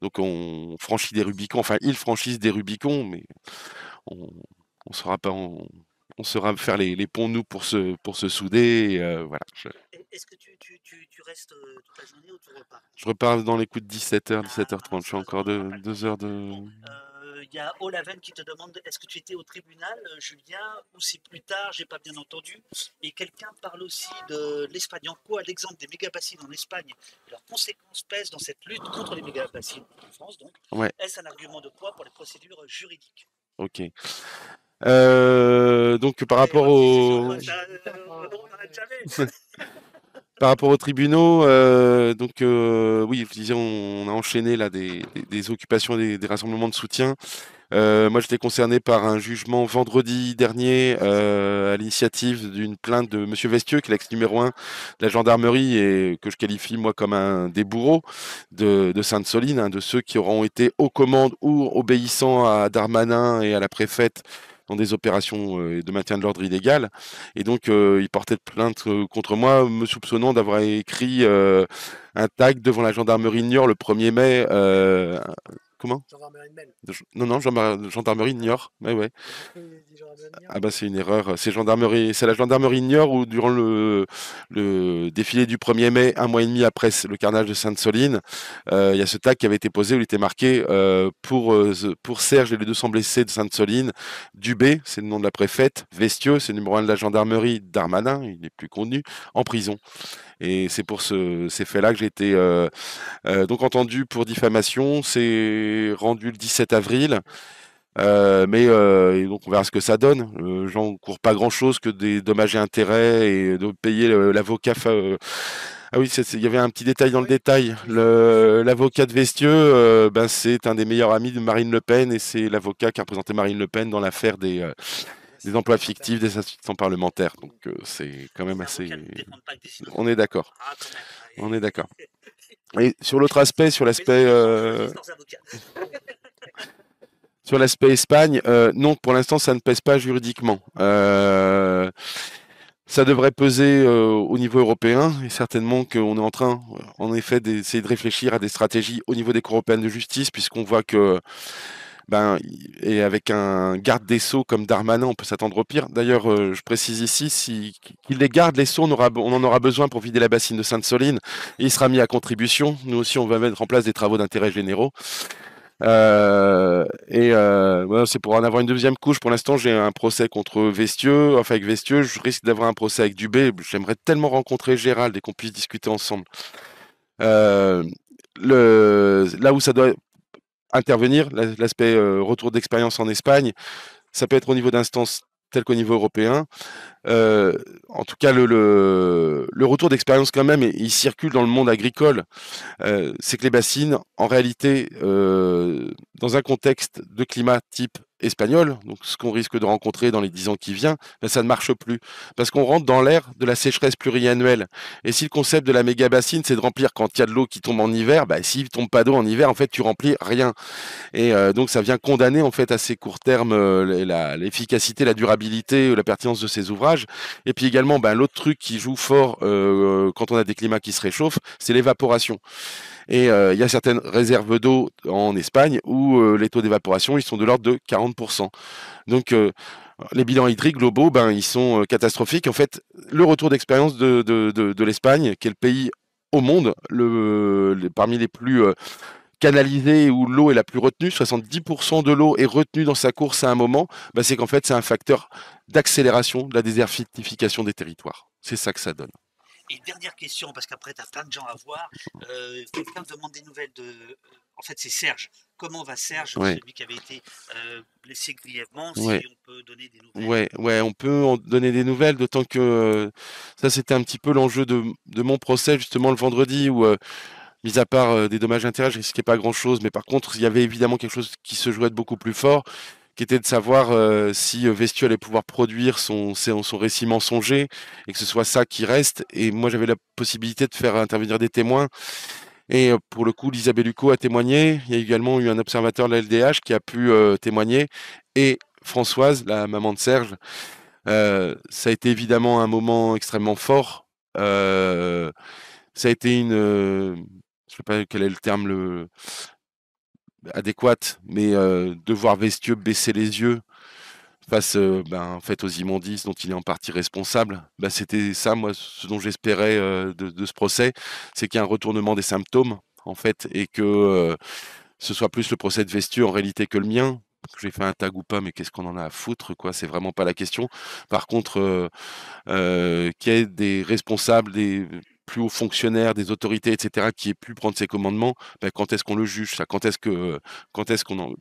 Donc on franchit des Rubicons, enfin ils franchissent des Rubicons, mais on saura pas... On saura faire les ponts, nous, pour se souder. Et, voilà. Est-ce que tu restes toute la journée ou tu repars? Je repars dans les coups de 17h, 17h30. Je suis encore 2 heures de... Il y a Olaven qui te demande, est-ce que tu étais au tribunal, Julien, ou c'est plus tard, j'ai pas bien entendu. Et quelqu'un parle aussi de l'Espagne. En quoi l'exemple des méga-bassines en Espagne et leurs conséquences pèsent dans cette lutte contre les méga-bassines en France, donc. Ouais. Est-ce un argument de poids pour les procédures juridiques? Ok. Donc par rapport par rapport aux tribunaux, oui, je disais, on a enchaîné là des occupations, des rassemblements de soutien. Moi, j'étais concerné par un jugement vendredi dernier à l'initiative d'une plainte de Monsieur Vestieux, qui est l'ex numéro 1 de la gendarmerie et que je qualifie moi comme un des bourreaux de Sainte-Soline, de ceux qui auront été aux commandes ou obéissants à Darmanin et à la préfète dans des opérations de maintien de l'ordre illégal. Et donc, il portait plainte contre moi, me soupçonnant d'avoir écrit un tag devant la gendarmerie de Niort le 1er mai. Comment? Gendarmerie de Mel. Non, gendarmerie de Niort. Ouais. Ah bah c'est une erreur. C'est la gendarmerie de Niort où durant le défilé du 1er mai, 1 mois et demi après le carnage de Sainte-Soline, il y a ce tag qui avait été posé où il était marqué pour Serge et les 200 blessés de Sainte-Soline, Dubé, c'est le nom de la préfète, Vestieux, c'est le numéro 1 de la gendarmerie, Darmanin, il n'est plus connu, en prison. Et c'est pour ces faits-là que j'ai été donc entendu pour diffamation. C'est rendu le 17 avril. Mais donc on verra ce que ça donne. J'en cours pas grand-chose que des dommages et intérêts et de payer l'avocat. Ah oui, il y avait un petit détail dans le détail. L'avocat de Vestieux, c'est un des meilleurs amis de Marine Le Pen et c'est l'avocat qui a représenté Marine Le Pen dans l'affaire des emplois fictifs des assistants parlementaires. Donc c'est quand même assez... On est d'accord. On est d'accord. Et sur l'autre aspect, sur l'aspect... Sur l'aspect Espagne, non, pour l'instant, ça ne pèse pas juridiquement. Ça devrait peser au niveau européen, et certainement qu'on est en train, en effet, d'essayer de réfléchir à des stratégies au niveau des cours européennes de justice, puisqu'on voit que, et avec un garde des Sceaux comme Darmanin, on peut s'attendre au pire. D'ailleurs, je précise ici, qu'il les garde les Sceaux, on en aura besoin pour vider la bassine de Sainte-Soline, et il sera mis à contribution. Nous aussi, on va mettre en place des travaux d'intérêt généraux. Voilà, c'est pour en avoir une deuxième couche. Pour l'instant, j'ai un procès contre Vestieux. Enfin, avec Vestieux, je risque d'avoir un procès avec Dubé. J'aimerais tellement rencontrer Gérald et qu'on puisse discuter ensemble. Là où ça doit intervenir, l'aspect retour d'expérience en Espagne, ça peut être au niveau d'instances telles qu'au niveau européen. En tout cas, le retour d'expérience quand même, il circule dans le monde agricole. C'est que les bassines, en réalité, dans un contexte de climat type espagnole, donc ce qu'on risque de rencontrer dans les 10 ans qui viennent, ben ça ne marche plus. Parce qu'on rentre dans l'ère de la sécheresse pluriannuelle. Et si le concept de la méga bassine, c'est de remplir quand il y a de l'eau qui tombe en hiver, ben s'il ne tombe pas d'eau en hiver, en fait, tu remplis rien. Et donc, ça vient condamner, en fait, à ces court terme l'efficacité, la durabilité, la pertinence de ces ouvrages. Et puis également, ben, l'autre truc qui joue fort quand on a des climats qui se réchauffent, c'est l'évaporation. Et il y a certaines réserves d'eau en Espagne où les taux d'évaporation ils sont de l'ordre de 40%. Donc les bilans hydriques globaux, ben, ils sont catastrophiques. En fait, le retour d'expérience de l'Espagne, qui est le pays au monde parmi les plus canalisés où l'eau est la plus retenue, 70% de l'eau est retenue dans sa course à un moment, ben, c'est qu'en fait c'est un facteur d'accélération de la désertification des territoires. C'est ça que ça donne. Et dernière question, parce qu'après, tu as plein de gens à voir. Quelqu'un demande des nouvelles de... En fait, c'est Serge. Comment va Serge, celui qui avait été blessé grièvement, si on peut donner des nouvelles? Ouais, on peut en donner des nouvelles, d'autant que ça, c'était un petit peu l'enjeu de mon procès, justement, le vendredi, où, mis à part des dommages intérêts, je risquais pas grand-chose, mais par contre, il y avait évidemment quelque chose qui se jouait de beaucoup plus fort, qui était de savoir si Vestieux allait pouvoir produire son récit mensonger et que ce soit ça qui reste. Et moi, j'avais la possibilité de faire intervenir des témoins. Et pour le coup, Lisa Bellucco a témoigné. Il y a également eu un observateur de la LDH qui a pu témoigner. Et Françoise, la maman de Serge, ça a été évidemment un moment extrêmement fort. Ça a été une... je ne sais pas quel est le terme adéquate, mais de voir Vestieux baisser les yeux face en fait, aux immondices dont il est en partie responsable, c'était ça, moi, ce dont j'espérais de ce procès, c'est qu'il y a un retournement des symptômes, en fait, et que ce soit plus le procès de Vestieux en réalité que le mien. J'ai fait un tag ou pas, mais qu'est-ce qu'on en a à foutre, quoi, c'est vraiment pas la question. Par contre, qu'il y ait des responsables, des plus hauts fonctionnaires, des autorités, etc., qui aient pu prendre ces commandements, quand est-ce qu'on le juge, ça, quand est-ce qu'on en...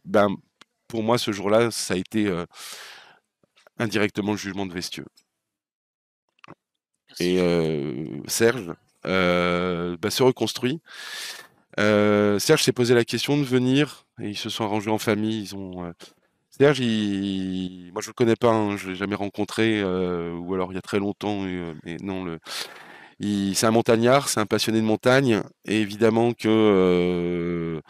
pour moi, ce jour-là, ça a été indirectement le jugement de Vestieux. Et Serge se reconstruit. Serge s'est posé la question de venir, et ils se sont arrangés en famille. Ils ont Serge, moi je le connais pas, hein, je l'ai jamais rencontré, ou alors il y a très longtemps, mais non, c'est un montagnard, c'est un passionné de montagne, et évidemment que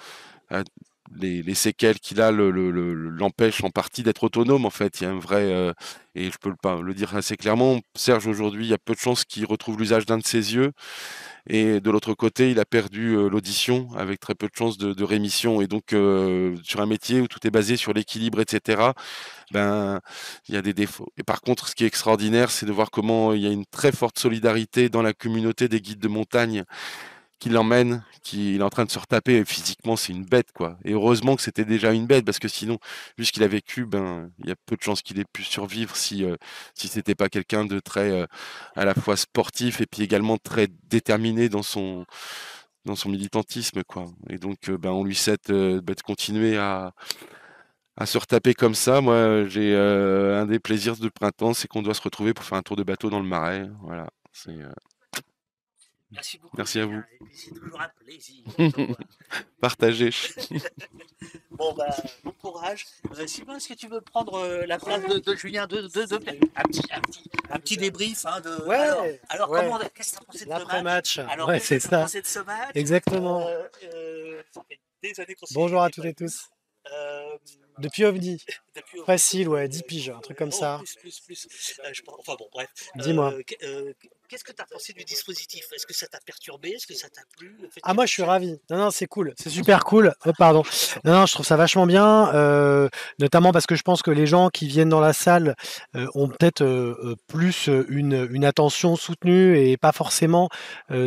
les séquelles qu'il a l'empêchent en partie d'être autonome, en fait. Il y a un vrai, et je peux le dire assez clairement, Serge aujourd'hui, il y a peu de chances qu'il retrouve l'usage d'un de ses yeux, et de l'autre côté, il a perdu l'audition avec très peu de chances de rémission, et donc sur un métier où tout est basé sur l'équilibre, etc., il y a des défauts. Et par contre, ce qui est extraordinaire, c'est de voir comment il y a une très forte solidarité dans la communauté des guides de montagne qui l'emmène, qu'il est en train de se retaper, et physiquement c'est une bête, quoi. Et heureusement que c'était déjà une bête, parce que sinon, vu ce qu'il a vécu, il y a peu de chances qu'il ait pu survivre si c'était pas quelqu'un de très à la fois sportif et puis également très déterminé dans son militantisme, quoi. Et donc on lui souhaite de continuer à se retaper comme ça. Moi, j'ai un des plaisirs du printemps, c'est qu'on doit se retrouver pour faire un tour de bateau dans le Marais. Voilà, c'est Merci beaucoup. Merci à vous. C'est toujours un plaisir. Partagez. Bon courage. Sylvain, est-ce que tu veux prendre la place de Julien un petit débrief de... Ouais. Alors comment qu'est-ce que tu as pensé de ce match? L'après-match. Alors ouais, c'est ça. Pensé de ce match? Exactement. Ça fait des années qu'on Bonjour à toutes et tous. Depuis OVNI. Facile, 10 piges, un truc comme ça. Plus. Enfin bon, bref. Dis-moi. Qu'est-ce que tu as pensé du dispositif? Est-ce que ça t'a perturbé? Est-ce que ça t'a plu? Ah, moi je suis ravi. Non, c'est cool. C'est super cool. Oh, pardon. Non, je trouve ça vachement bien. Notamment parce que je pense que les gens qui viennent dans la salle ont peut-être plus une attention soutenue et pas forcément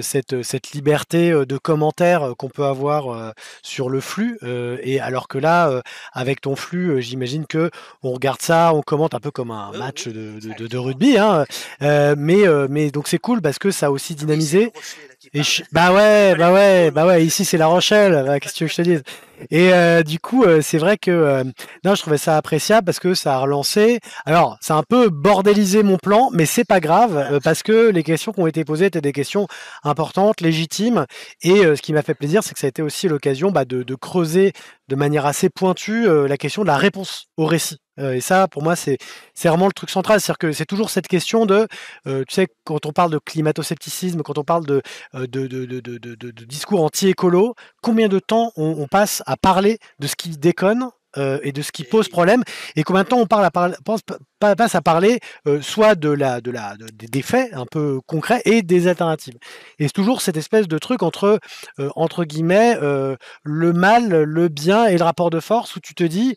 cette liberté de commentaires qu'on peut avoir sur le flux. Et alors que là, avec ton flux, j'imagine que on regarde ça, on commente un peu comme un match de rugby, hein. Mais donc c'est cool parce que ça a aussi dynamisé. Bah ouais, ici c'est La Rochelle, bah, qu'est-ce que tu veux que je te dise? Et du coup, c'est vrai que non, je trouvais ça appréciable parce que ça a relancé. Alors, c'est un peu bordélisé mon plan, mais c'est pas grave parce que les questions qui ont été posées étaient des questions importantes, légitimes. Et ce qui m'a fait plaisir, c'est que ça a été aussi l'occasion de creuser de manière assez pointue la question de la réponse au récit. Et ça, pour moi, c'est vraiment le truc central. C'est-à-dire que c'est toujours cette question de, tu sais, quand on parle de climato-scepticisme, quand on parle de discours anti-écolo, combien de temps on passe à parler de ce qui déconne et de ce qui pose problème, et combien de temps on passe à parler soit des faits un peu concrets et des alternatives. Et c'est toujours cette espèce de truc entre guillemets le mal, le bien et le rapport de force, où tu te dis,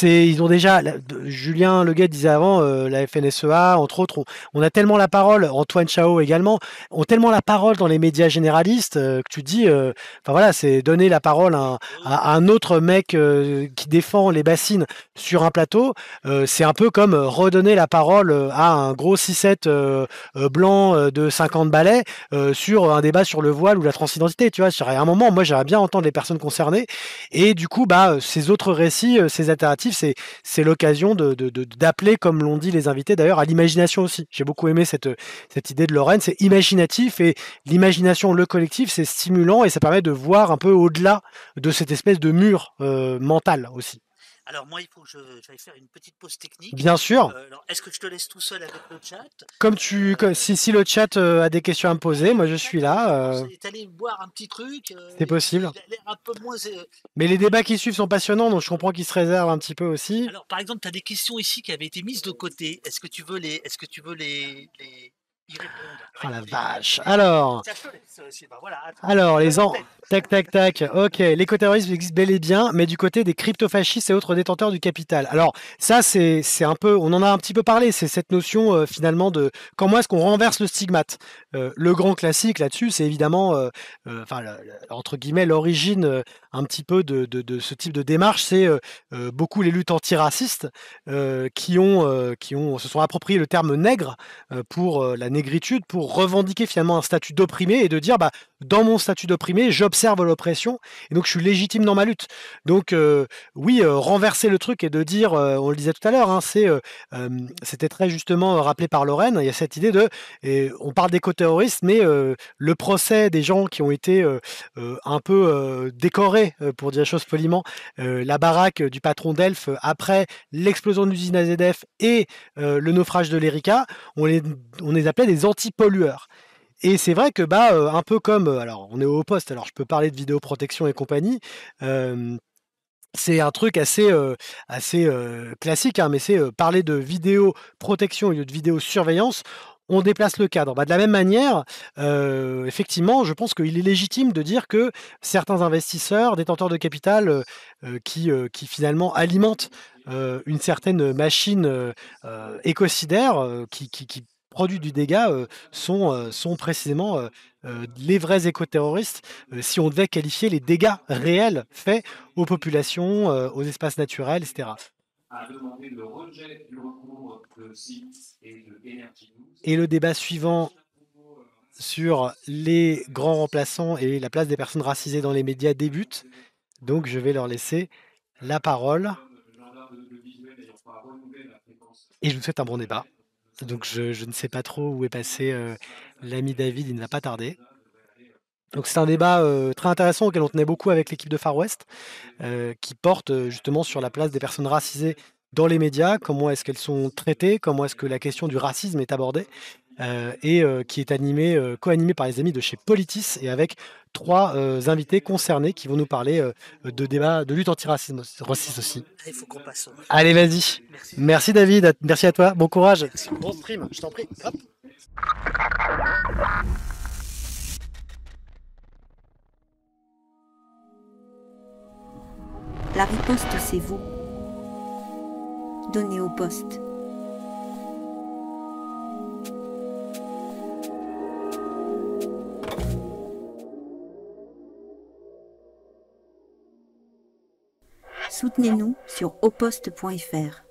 ils ont déjà, Julien Leguet disait avant, la FNSEA, entre autres, on a tellement la parole, Antoine Chao également, ont tellement la parole dans les médias généralistes que tu te dis, enfin voilà, c'est donner la parole à un autre mec qui défend les bassines sur un plateau, c'est un peu comme redonner la parole à un gros 6-7 blanc de 50 balais sur un débat sur le voile ou la transidentité, tu vois. À un moment, moi, j'aimerais bien entendre les personnes concernées, et du coup, ces autres récits, ces alternatifs, c'est l'occasion d'appeler, comme l'ont dit les invités d'ailleurs, à l'imagination aussi. J'ai beaucoup aimé cette idée de Lorraine, c'est imaginatif, et l'imagination, le collectif, c'est stimulant, et ça permet de voir un peu au-delà de cette espèce de mur mental aussi. Alors moi, il faut que j'aille faire une petite pause technique. Bien sûr. Alors, est-ce que je te laisse tout seul avec le chat? Si le chat a des questions à me poser, moi je suis là. T'allais boire un petit truc. C'est possible. Il a l'air un peu moins. Mais les débats qui suivent sont passionnants, donc je comprends qu'ils se réservent un petit peu aussi. Alors, par exemple, tu as des questions ici qui avaient été mises de côté. Est-ce que tu veux les y répondre? Oh la vache. Alors, tac. Ok, l'écoterrorisme existe bel et bien, mais du côté des crypto-fascistes et autres détenteurs du capital. Alors, ça, c'est un peu, on en a un petit peu parlé, c'est cette notion finalement de comment est-ce qu'on renverse le stigmate. Le grand classique là-dessus, c'est évidemment, entre guillemets, l'origine un petit peu de ce type de démarche, c'est beaucoup les luttes antiracistes qui se sont appropriés le terme nègre pour la négritude, pour revendiquer finalement un statut d'opprimé, et de dire, dans mon statut d'opprimé, j'observe l'oppression, et donc je suis légitime dans ma lutte. Donc oui, renverser le truc et de dire, on le disait tout à l'heure, hein, c'était très justement rappelé par Lorraine, il y a cette idée on parle d'éco-terroristes, mais le procès des gens qui ont été un peu décorés, pour dire les choses poliment, la baraque du patron d'Elf après l'explosion de l'usine AZF et le naufrage de l'Erika, on les appelait des anti-pollueurs. Et c'est vrai que un peu comme, alors on est au poste, alors je peux parler de vidéoprotection et compagnie, c'est un truc assez classique, hein, mais c'est parler de vidéoprotection au lieu de vidéosurveillance. On déplace le cadre. De la même manière, effectivement, je pense qu'il est légitime de dire que certains investisseurs, détenteurs de capital, qui finalement alimentent une certaine machine écocidaire qui produit du dégât, sont précisément les vrais écoterroristes, si on devait qualifier les dégâts réels faits aux populations, aux espaces naturels, etc. A demandé le rejet du recours de sites et de Energy News. Et le débat suivant sur les grands remplaçants et la place des personnes racisées dans les médias débute. Donc je vais leur laisser la parole. Et je vous souhaite un bon débat. Donc je ne sais pas trop où est passé l'ami David, il ne va pas tarder. Donc c'est un débat très intéressant auquel on tenait beaucoup avec l'équipe de Far West, qui porte justement sur la place des personnes racisées dans les médias, comment est-ce qu'elles sont traitées, comment est-ce que la question du racisme est abordée, et qui est co-animé par les amis de chez Politis, et avec 3 invités concernés qui vont nous parler de débats de lutte anti-racisme aussi. Il faut qu'on passe. Allez, vas-y. Merci David, merci à toi, bon courage. Merci. Bon stream, je t'en prie. Hop. La riposte, c'est vous. Donnez au poste. Soutenez-nous sur auposte.fr.